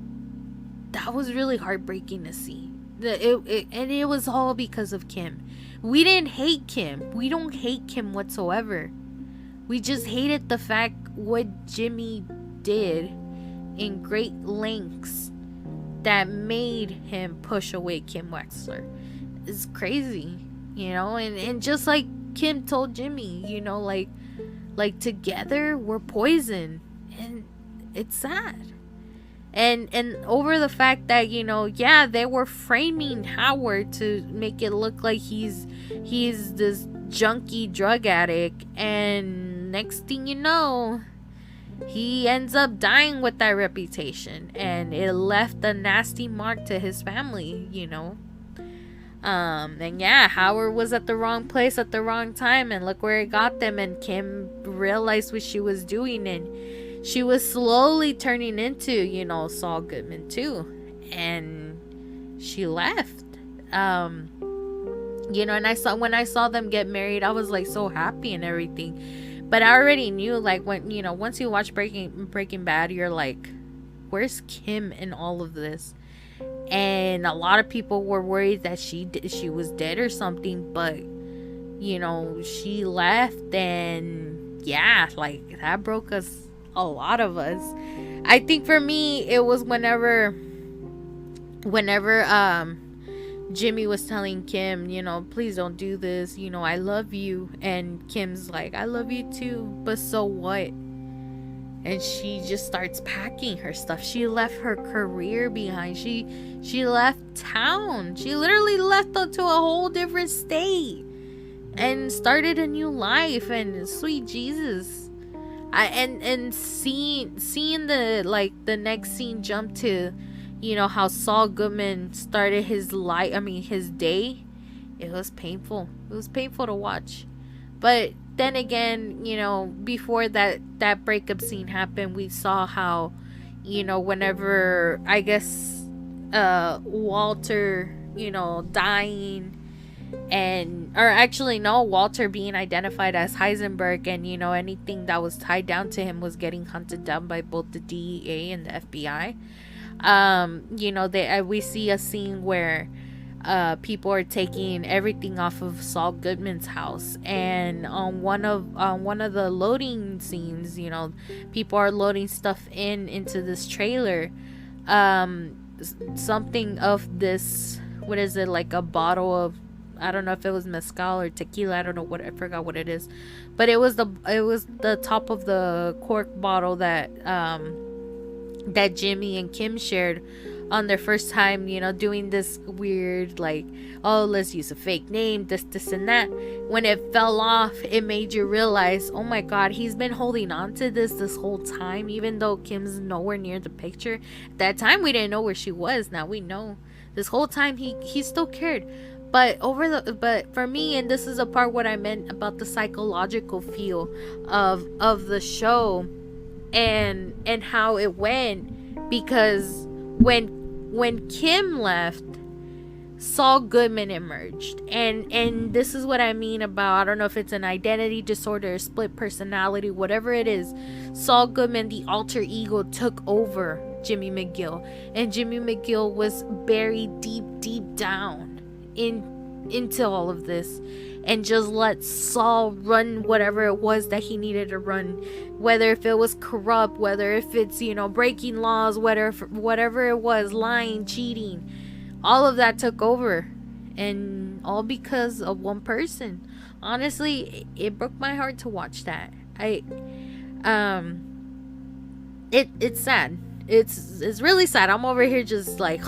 that was really heartbreaking to see. And it was all because of Kim. We didn't hate Kim. We don't hate Kim whatsoever. We just hated the fact what Jimmy did in great lengths that made him push away Kim Wexler. It's crazy, and just like Kim told Jimmy, like together we're poison, and it's sad. And over the fact that, they were framing Howard to make it look like he's this junkie drug addict, and next thing you know, he ends up dying with that reputation, and it left a nasty mark to his family, and Howard was at the wrong place at the wrong time, and look where it got them. And Kim realized what she was doing, and she was slowly turning into, Saul Goodman too. And she left. And when I saw them get married, I was like so happy and everything. But I already knew, like, when, once you watch Breaking Bad, you're like, where's Kim in all of this? And a lot of people were worried that she was dead or something, but she left, and like, that broke a lot of us. I think for me, it was whenever Jimmy was telling Kim, please don't do this, I love you, and Kim's like, I love you too, but so what? And she just starts packing her stuff. She left her career behind. She left town. She literally left to a whole different state and started a new life. And sweet Jesus, and seeing the next scene jump to, how Saul Goodman started his life. I mean, his day. It was painful. It was painful to watch. But then again, before that breakup scene happened, we saw how, whenever, I guess, Walter, dying, Walter being identified as Heisenberg, and, anything that was tied down to him was getting hunted down by both the DEA and the FBI. We see a scene where people are taking everything off of Saul Goodman's house, and on one of the loading scenes, people are loading stuff into this trailer. Something of this, what is it, like a bottle of, I don't know if it was mezcal or tequila, I don't know what, I forgot what it is, but it was the top of the cork bottle that that Jimmy and Kim shared on their first time, doing this weird, like, oh, let's use a fake name, this and that. When it fell off, it made you realize, oh my god, he's been holding on to this whole time, even though Kim's nowhere near the picture. At that time, we didn't know where she was. Now we know. This whole time, he still cared. But for me, and this is a part what I meant about the psychological feel of the show, and how it went, because when Kim left, Saul Goodman emerged, and this is what I mean about, I don't know if it's an identity disorder, split personality, whatever it is. Saul Goodman, the alter ego, took over Jimmy McGill, and Jimmy McGill was buried deep down into all of this, and just let Saul run whatever it was that he needed to run, whether if it was corrupt, whether if it's breaking laws, whatever it was, lying, cheating, all of that took over, and all because of one person. Honestly, it broke my heart to watch that. It's sad. It's really sad. I'm over here just like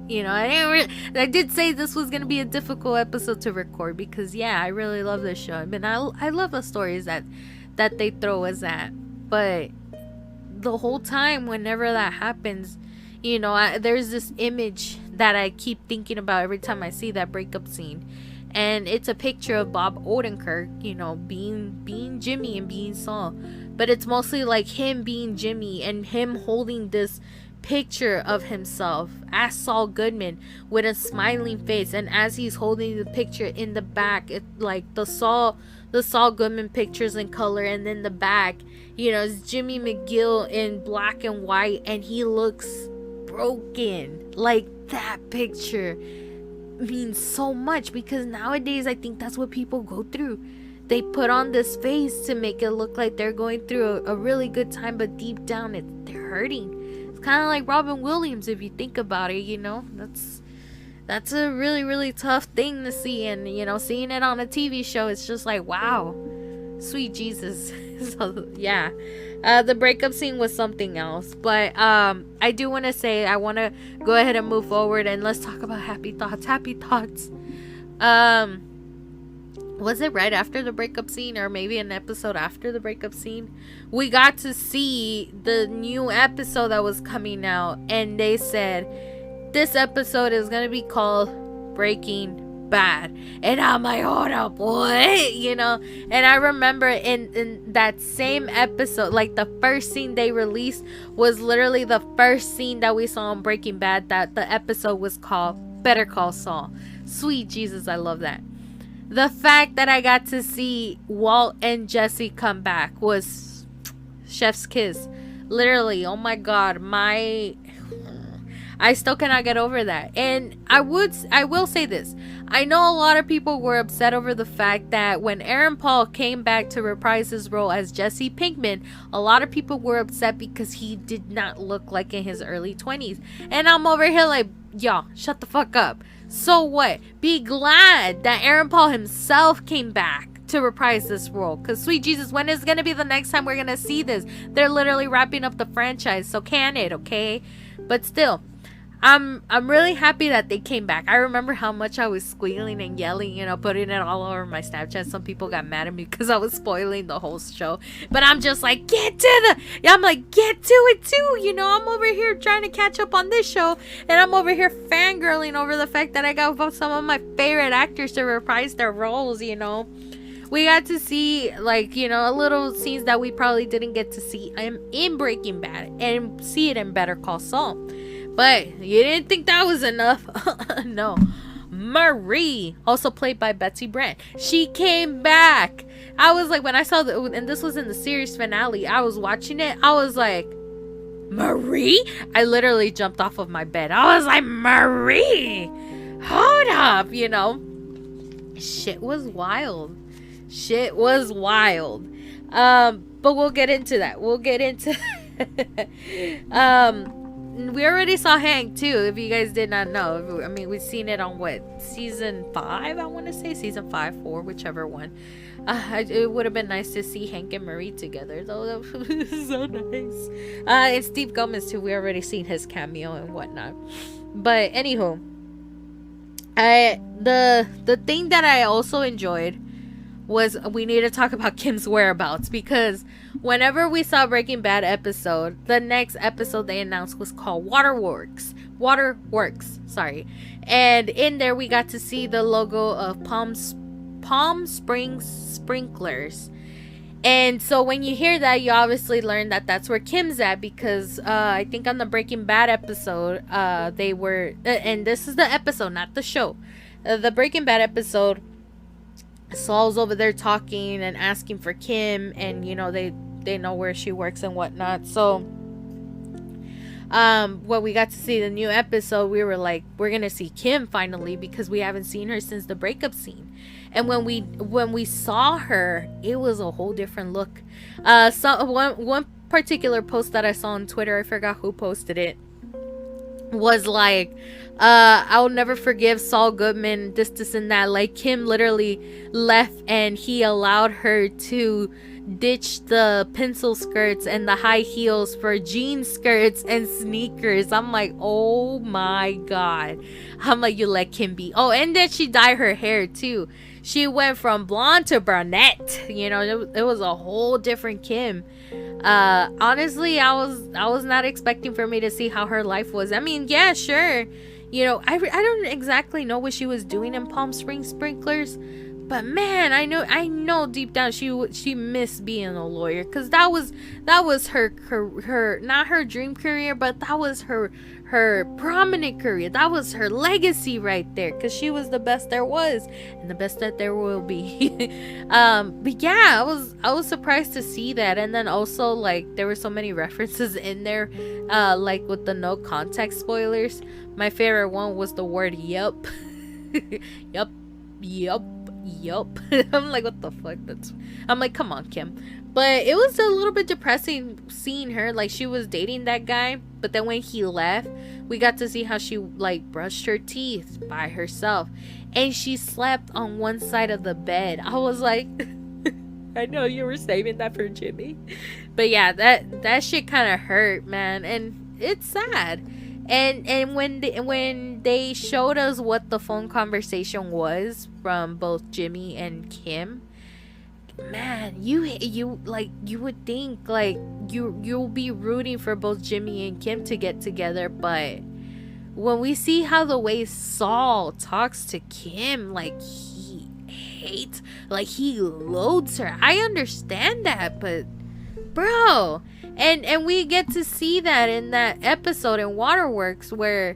I did say this was gonna be a difficult episode to record, because I really love this show. I mean, I love the stories that they throw us at, but the whole time, whenever that happens, there's this image that I keep thinking about every time I see that breakup scene, and it's a picture of Bob Odenkirk, being Jimmy and being Saul, but it's mostly like him being Jimmy and him holding this picture of himself as Saul Goodman with a smiling face, and as he's holding the picture, in the back, it like the Saul Goodman pictures in color, and then the back, it's Jimmy McGill in black and white, and he looks broken. Like, that picture means so much, because nowadays I think that's what people go through. They put on this face to make it look like they're going through a really good time, but deep down they're hurting. It's kind of like Robin Williams, if you think about it. That's a really, really tough thing to see, and seeing it on a TV show, it's just like, wow, sweet Jesus. So the breakup scene was something else, but I do want to say, I want to go ahead and move forward, and let's talk about happy thoughts. Was it right after the breakup scene, or maybe an episode after the breakup scene, we got to see the new episode that was coming out, and they said this episode is gonna be called Breaking Bad, and I'm like, hold up, what? And I remember in that same episode, like, the first scene they released was literally the first scene that we saw in Breaking Bad, that the episode was called Better Call Saul. Sweet Jesus, I love that. The fact that I got to see Walt and Jesse come back was chef's kiss. Literally, oh my god, I still cannot get over that. And I will say this. I know a lot of people were upset over the fact that when Aaron Paul came back to reprise his role as Jesse Pinkman, a lot of people were upset because he did not look like in his early 20s. And I'm over here like, y'all, shut the fuck up. So what? Be glad that Aaron Paul himself came back to reprise this role. Because sweet Jesus, when is going to be the next time we're going to see this? They're literally wrapping up the franchise. So can it, okay? But still, I'm really happy that they came back. I remember how much I was squealing and yelling, putting it all over my Snapchat. Some people got mad at me because I was spoiling the whole show. But I'm just like, get to it too. I'm over here trying to catch up on this show. And I'm over here fangirling over the fact that I got some of my favorite actors to reprise their roles, We got to see, a little scenes that we probably didn't get to see in Breaking Bad and see it in Better Call Saul. But you didn't think that was enough? No. Marie, also played by Betsy Brant, she came back. I was like, when I saw and this was in the series finale, I was watching it, I was like, Marie? I literally jumped off of my bed. I was like, Marie! hold up, shit was wild. But we'll get into that. We already saw Hank too, if you guys did not know. I mean, we've seen it on season 5, I want to say season 5, 4, whichever one. It would have been nice to see Hank and Marie together, though. That was so nice. And Steve Gomez too. We already seen his cameo and whatnot. But anywho, the thing that I also enjoyed was we need to talk about Kim's whereabouts, because whenever we saw Breaking Bad episode, the next episode they announced was called Waterworks, sorry. And in there we got to see the logo of Palm Springs Sprinklers. And so when you hear that, you obviously learn that that's where Kim's at, because I think on the Breaking Bad episode, they were, and this is the episode, not the show, the Breaking Bad episode, Saul's over there talking and asking for Kim, and they know where she works and whatnot. So when we got to see the new episode, we were like, we're gonna see Kim finally, because we haven't seen her since the breakup scene. And when we saw her, it was a whole different look. So one particular post that I saw on Twitter, I forgot who posted it, was like, I'll never forgive Saul Goodman, this and that. Like, Kim literally left and he allowed her to ditch the pencil skirts and the high heels for jean skirts and sneakers. I'm like, oh my god. I'm like, you let Kim be. Oh, and then she dyed her hair too. She went from blonde to brunette. It was a whole different Kim. Honestly, I was not expecting for me to see how her life was. I mean, yeah, sure. I don't exactly know what she was doing in Palm Springs Sprinklers, but man, I know deep down she missed being a lawyer, because that was her not her dream career, but that was her prominent career. That was her legacy right there, because she was the best there was and the best that there will be. But yeah, I was surprised to see that. And then also, like, there were so many references in there, like with the no context spoilers. My favorite one was the word yup. yup. I'm like, what the fuck? I'm like, come on, Kim. But it was a little bit depressing seeing her. Like, she was dating that guy, but then when he left, we got to see how she, like, brushed her teeth by herself, and she slept on one side of the bed. I was like, I know you were saving that for Jimmy. But yeah, that shit kind of hurt, man, and it's sad. And when they showed us what the phone conversation was from both Jimmy and Kim, man, you would think, like, you'll be rooting for both Jimmy and Kim to get together. But when we see how the way Saul talks to Kim, like, he hates, like, he loathes her. I understand that, but bro, and we get to see that in that episode in Waterworks, where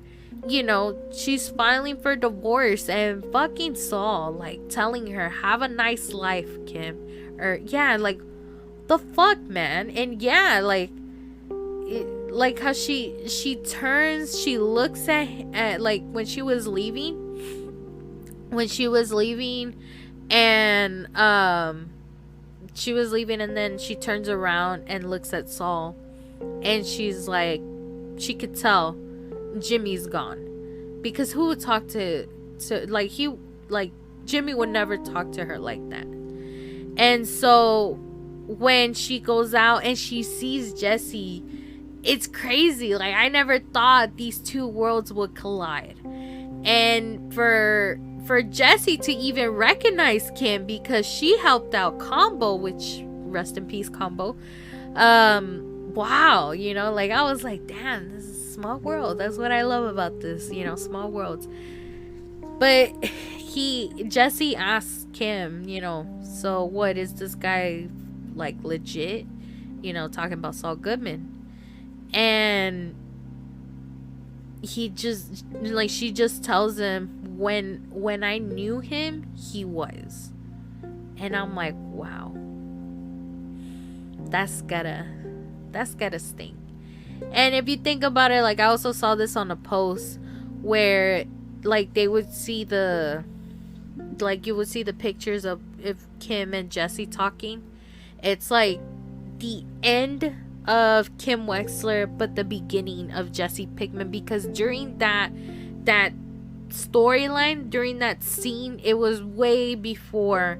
she's filing for divorce, and fucking Saul, like, telling her, have a nice life, Kim. Or yeah, like, the fuck, man. And yeah, like how she turns, she looks at like when she was leaving, and and then she turns around and looks at Saul, and she's like, she could tell Jimmy's gone, because who would talk to Jimmy would never talk to her like that. And so when she goes out and she sees Jesse, it's crazy. Like, I never thought these two worlds would collide. And for Jesse to even recognize Kim, because she helped out Combo, which, rest in peace, Combo. Wow, like, I was like, damn, this is a small world. That's what I love about this, small worlds. But Jesse asks Kim, so what, is this guy, like, legit? Talking about Saul Goodman. And he just, like, she just tells him, when I knew him, he was. And I'm like, wow, that's gotta stink. And if you think about it, like, I also saw this on a post where like they would see the, like you would see the pictures of if Kim and Jesse talking. It's like the end of Kim Wexler, but the beginning of Jesse Pinkman, because during that storyline, during that scene, it was way before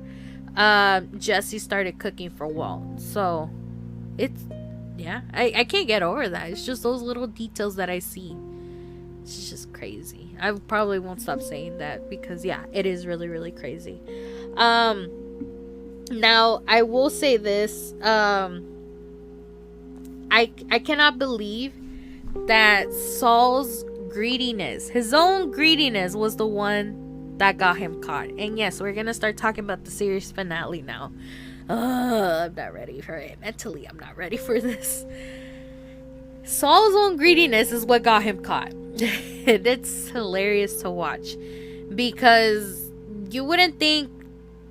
Jesse started cooking for Walt. So it's, yeah, I can't get over that. It's just those little details that I see. It's just crazy. I probably won't stop saying that because, yeah, it is really, really crazy. Now I will say this. I cannot believe that Saul's greediness, his own greediness, was the one that got him caught. And yes, we're gonna start talking about the series finale now. I'm not ready for it. Mentally, I'm not ready for this. Saul's own greediness is what got him caught. It's hilarious to watch, because you would think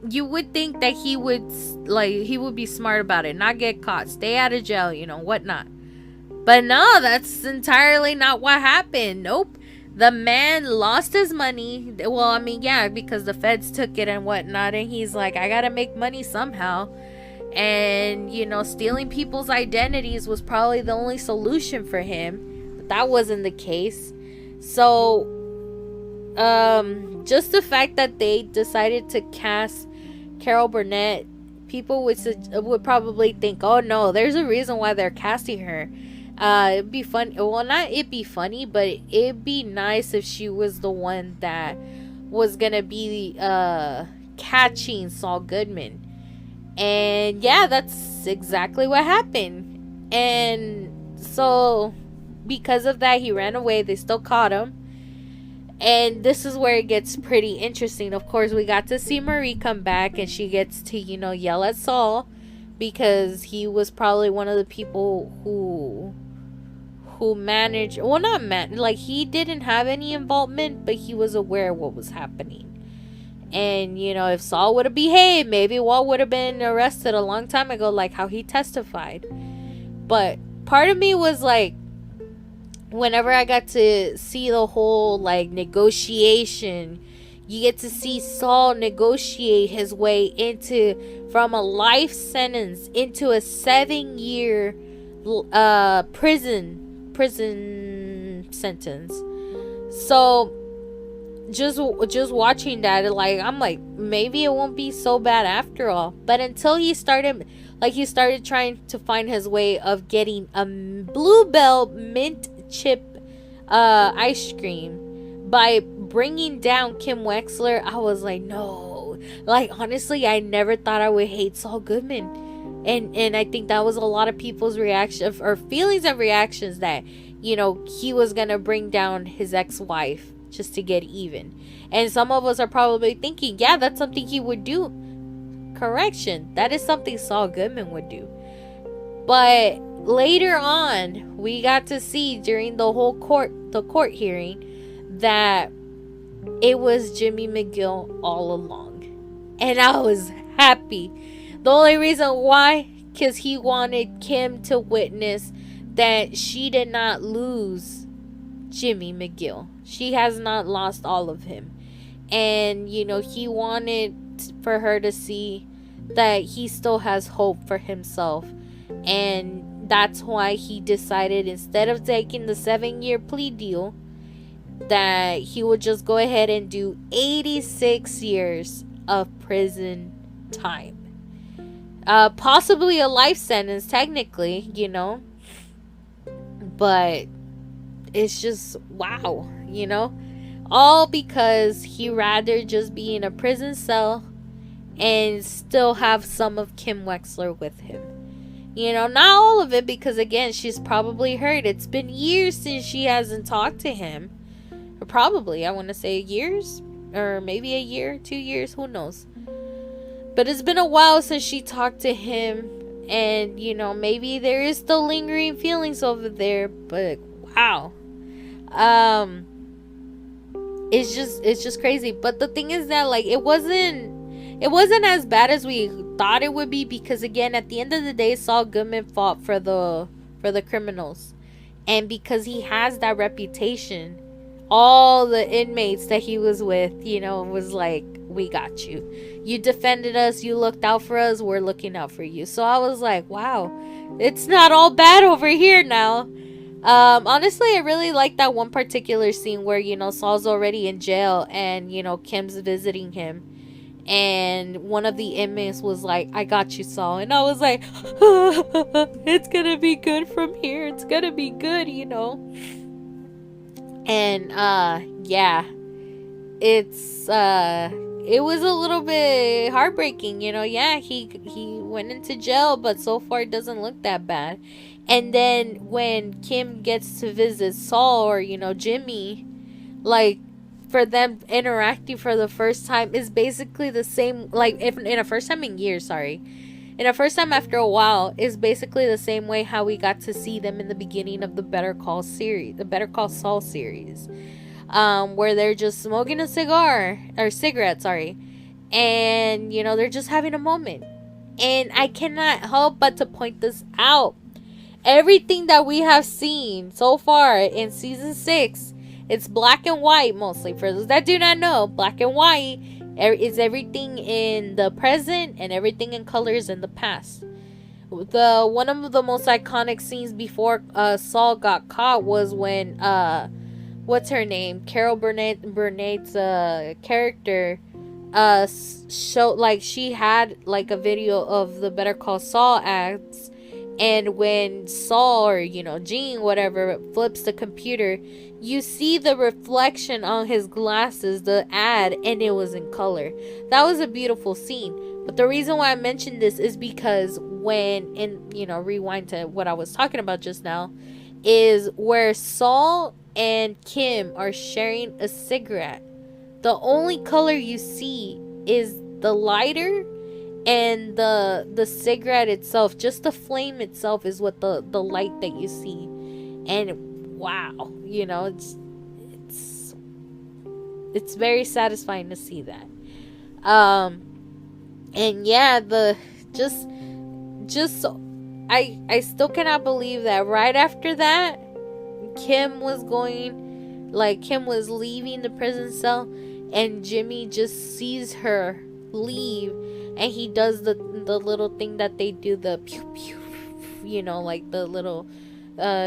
that he would be smart about it, not get caught, stay out of jail, whatnot. But no, that's entirely not what happened. Nope. The man lost his money. Well, I mean, yeah, because the feds took it and whatnot, and he's like, I gotta make money somehow. And, stealing people's identities was probably the only solution for him. But that wasn't the case. So, just the fact that they decided to cast Carol Burnett, people would probably think, oh no, there's a reason why they're casting her. It'd be fun. Well, not it'd be funny, but it'd be nice if she was the one that was gonna be catching Saul Goodman. And yeah, that's exactly what happened. And so because of that, he ran away. They still caught him. And this is where it gets pretty interesting. Of course, we got to see Marie come back, and she gets to, yell at Saul because he was probably one of the people who managed, well, not like he didn't have any involvement, but he was aware of what was happening. And, if Saul would have behaved, maybe Walt would have been arrested a long time ago, like how he testified. But part of me was like, whenever I got to see the whole negotiation, you get to see Saul negotiate his way from a life sentence into a 7-year prison sentence. So just watching that, I'm like, maybe it won't be so bad after all. But until he started trying to find his way of getting a Bluebell mint chip ice cream by bringing down Kim Wexler, I was like, no. Honestly, I never thought I would hate Saul Goodman. And I think that was a lot of people's reaction or feelings and reactions, that he was gonna bring down his ex-wife just to get even. And some of us are probably thinking, yeah, that's something he would do. Correction, that is something Saul Goodman would do. But later on, we got to see during the whole court hearing that it was Jimmy McGill all along. And I was happy. The only reason why, because he wanted Kim to witness that she did not lose Jimmy McGill. She has not lost all of him. And, he wanted for her to see that he still has hope for himself. And that's why he decided, instead of taking the 7-year plea deal, that he would just go ahead and do 86 years of prison time. Possibly a life sentence, technically, but it's just wow, all because he rather just be in a prison cell and still have some of Kim Wexler with him. Not all of it, because again, she's probably hurt. It's been years since she hasn't talked to him. Or probably, I want to say years, or maybe a year, 2 years, who knows. But it's been a while since she talked to him, and maybe there is still lingering feelings over there, but wow. It's just crazy. But the thing is that it wasn't as bad as we thought it would be, because again, at the end of the day, Saul Goodman fought for the criminals, and because he has that reputation all the inmates that he was with, you know, was like, we got you. You defended us. You looked out for us. We're looking out for you. So I was like, wow, it's not all bad over here now. Honestly, I really like that one particular scene where, you know, Saul's already in jail and, you know, Kim's visiting him. And one of the inmates was like, I got you, Saul. And I was like, it's gonna be good from here. It's gonna be good, you know. And, yeah. It was a little bit heartbreaking, you know. Yeah, he went into jail, but so far it doesn't look that bad. And then when Kim gets to visit Saul or, you know, Jimmy, like, for them interacting for the first time is basically the same, like, if in a first time in years, sorry. In a first time after a while is basically the same way how we got to see them in the beginning of the Better Call series, the Better Call Saul series. Where they're just smoking a cigarette, sorry. And, you know, they're just having a moment. And I cannot help but to point this out. Everything that we have seen so far in season 6, it's black and white mostly. For those that do not know, black and white is everything in the present and everything in colors in the past. One of the most iconic scenes before Saul got caught was when what's her name, Carol Burnett's character showed, like, she had like a video of the Better Call Saul ads. And when Saul or, you know, Gene, whatever, flips the computer, you see the reflection on his glasses, the ad, and it was in color. That was a beautiful scene. But the reason why I mentioned this is because when, and, you know, rewind to what I was talking about just now, is where Saul and Kim are sharing a cigarette. The only color you see is the lighter and the cigarette itself. Just the flame itself is what the light that you see. And wow, you know, it's very satisfying to see that. And yeah, I still cannot believe that right after that Kim was leaving the prison cell, and Jimmy just sees her leave, and he does the little thing that they do, the pew pew, you know, like the little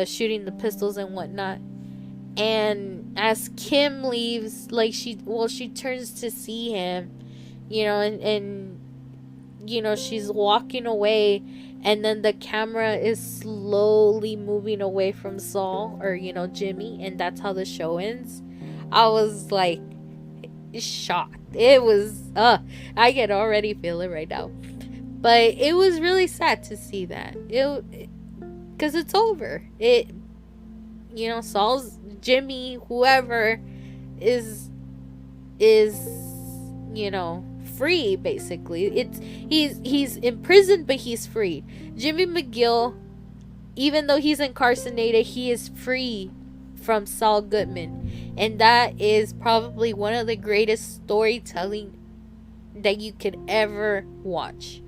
shooting the pistols and whatnot. And as Kim leaves, like, she turns to see him, you know, and you know, she's walking away, and then the camera is slowly moving away from Saul, or, you know, Jimmy, and that's how the show ends. I was like shocked. It was I can already feel it right now. But it was really sad to see that. Because it's over. You know, Saul's, Jimmy, whoever is you know, free, basically. He's in prison, but he's free. Jimmy McGill, even though he's incarcerated, he is free from Saul Goodman. And that is probably one of the greatest storytelling that you could ever watch.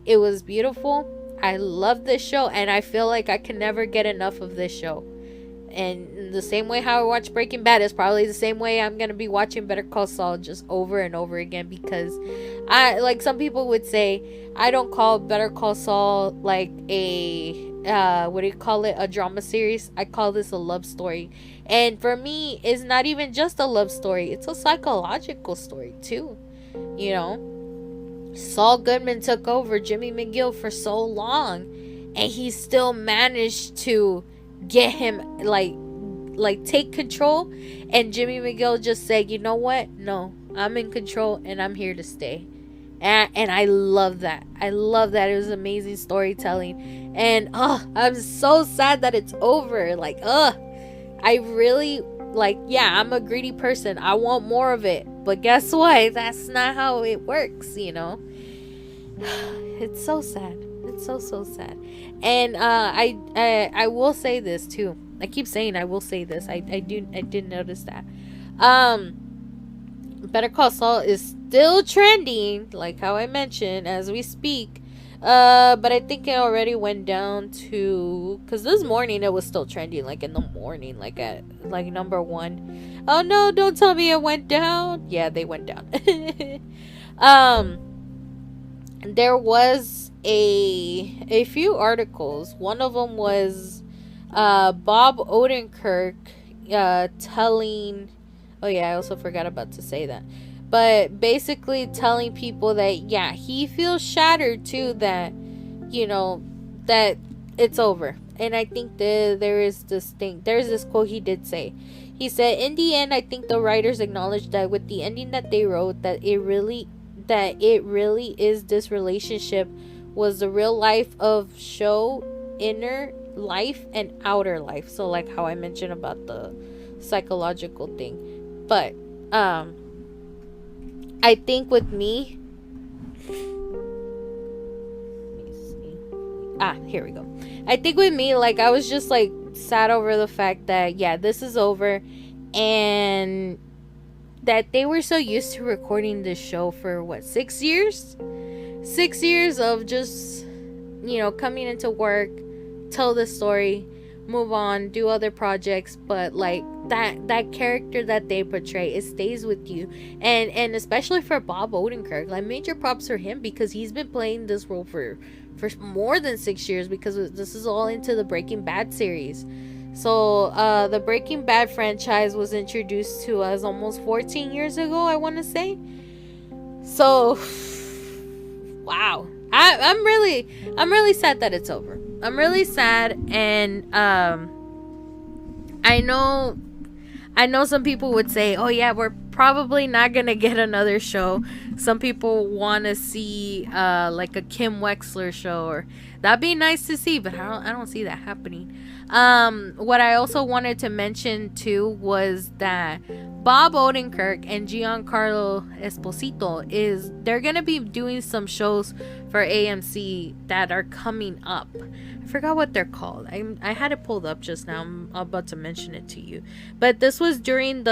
It was beautiful. I love this show, and I feel like I can never get enough of this show. And the same way how I watch Breaking Bad is probably the same way I'm going to be watching Better Call Saul, just over and over again, because like some people would say, I don't call Better Call Saul like a what do you call it, a drama series. I call this a love story. And for me, it's not even just a love story, it's a psychological story too. You know, Saul Goodman took over Jimmy McGill for so long, and he still managed to get him like take control. And Jimmy McGill just said, you know what, no, I'm in control and I'm here to stay. And I love that. It was amazing storytelling. And I'm so sad that it's over. Like, I really, like, yeah, I'm a greedy person, I want more of it, but guess what, that's not how it works, you know. It's so sad. It's so sad. And I will say this too. I keep saying I will say this. I did notice that. Better Call Saul is still trending, like how I mentioned, as we speak. But I think it already went down to, because this morning it was still trending, like in the morning, like at like number one. Oh no, don't tell me it went down. Yeah, they went down. um there was a few articles. One of them was Bob Odenkirk telling, oh yeah, I also forgot about to say that, but basically telling people that yeah, he feels shattered too, that you know that it's over. And I think there's this quote he did say. He said, in the end, I think the writers acknowledged that with the ending that they wrote, that it really is, this relationship was the real life of show, inner life and outer life. So like how I mentioned about the psychological thing. But I think with me, here we go. I think with me, like, I was just like sad over the fact that yeah, this is over, and that they were so used to recording this show for what, 6 years? 6 years of just, coming into work, tell the story, move on, do other projects, but like that character that they portray, it stays with you. And especially for Bob Odenkirk, like, major props for him, because he's been playing this role for more than 6 years, because this is all into the Breaking Bad series. So the Breaking Bad franchise was introduced to us almost 14 years ago, I want to say. So wow, I'm really sad that it's over. I'm really sad. And I know some people would say, oh yeah, we're probably not gonna get another show. Some people want to see like a Kim Wexler show, or that'd be nice to see, but I don't see that happening. What I also wanted to mention too was that Bob Odenkirk and Giancarlo Esposito they're gonna be doing some shows for AMC that are coming up. I forgot what they're called. I had it pulled up just now. I'm about to mention it to you. But this was during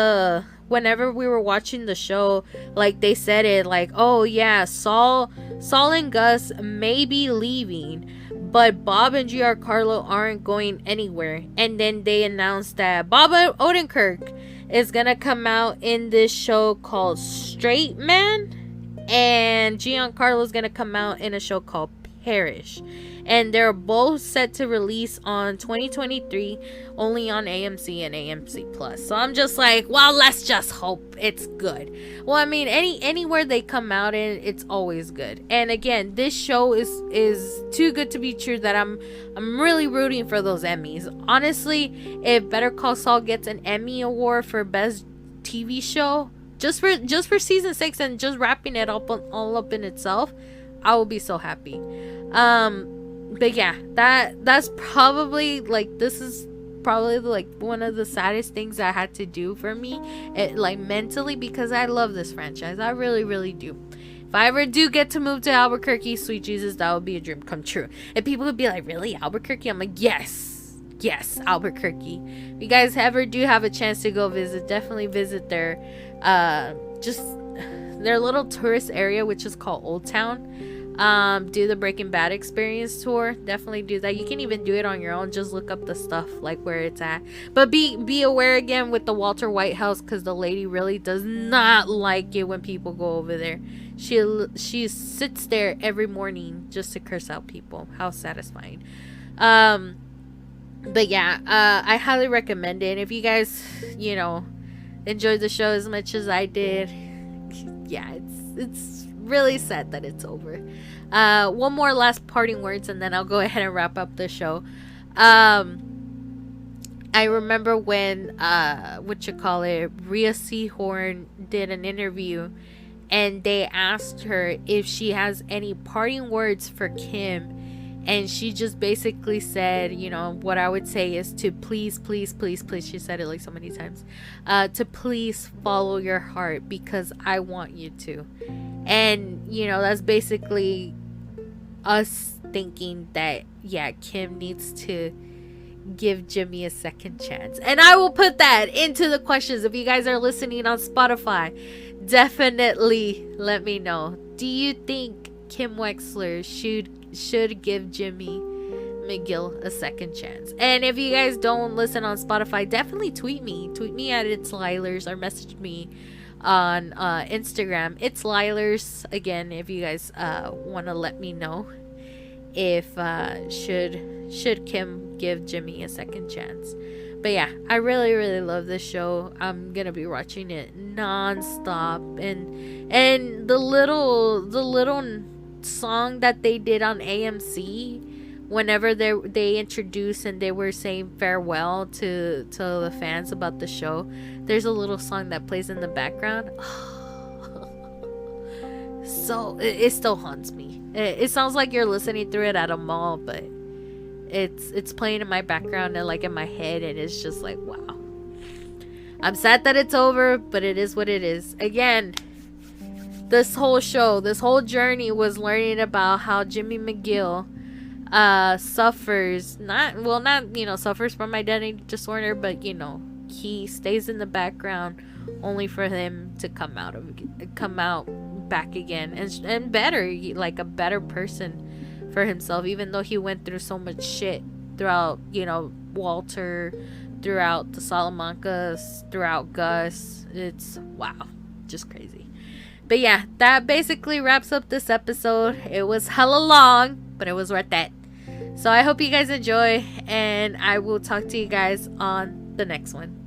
whenever we were watching the show, like they said it, like, oh yeah, Saul and Gus may be leaving, but Bob and Giancarlo aren't going anywhere. And then they announced that Bob Odenkirk is gonna come out in this show called Straight Man, and Giancarlo is gonna come out in a show called Parish. And they're both set to release on 2023, only on AMC and AMC Plus. So I'm just like, well, let's just hope it's good. Well, I mean, anywhere they come out in, it's always good. And again, this show is too good to be true that I'm really rooting for those Emmys. Honestly, if Better Call Saul gets an Emmy award for best TV show, just for season 6 and just wrapping it up all up in itself, I will be so happy. But yeah, that's probably like, this is probably like one of the saddest things I had to do for me, like mentally, because I love this franchise. I really, really do. If I ever do get to move to Albuquerque, sweet Jesus, that would be a dream come true. And people would be like, really, Albuquerque? I'm like, yes, Albuquerque. If you guys ever do have a chance to go visit, definitely visit their just their little tourist area, which is called Old Town. Do the Breaking Bad experience tour. Definitely do that. You can even do it on your own. Just look up the stuff, like where it's at. But be aware again with the Walter White house, because the lady really does not like it when people go over there. She sits there every morning just to curse out people. How satisfying. But yeah, I highly recommend it. If you guys, enjoyed the show as much as I did, yeah, it's really sad that it's over. One more last parting words, and then I'll go ahead and wrap up the show. I remember when Rhea Seehorn did an interview, and they asked her if she has any parting words for Kim, and she just basically said, what I would say is to please, she said it like so many times, to please follow your heart, because I want you to. And, that's basically us thinking that, yeah, Kim needs to give Jimmy a second chance. And I will put that into the questions. If you guys are listening on Spotify, definitely let me know. Do you think Kim Wexler should give Jimmy McGill a second chance. And if you guys don't listen on Spotify, definitely tweet me at It's Lielers, or message me on Instagram. It's Lielers again, if you guys want to let me know if should Kim give Jimmy a second chance. But yeah, I really, really love this show. I'm gonna be watching it non-stop. And the little song that they did on AMC whenever they introduced and they were saying farewell to the fans about the show, there's a little song that plays in the background. So it still haunts me. It sounds like you're listening through it at a mall, but it's playing in my background and like in my head, and it's just like, wow. I'm sad that it's over, but it is what it is. Again, this whole show, this whole journey was learning about how Jimmy McGill suffers suffers from identity disorder, but he stays in the background only for him to come out back again and better, like a better person for himself, even though he went through so much shit throughout Walter, throughout the Salamancas, throughout Gus. It's wow, just crazy. But yeah, that basically wraps up this episode. It was hella long, but it was worth it. So I hope you guys enjoy, and I will talk to you guys on the next one.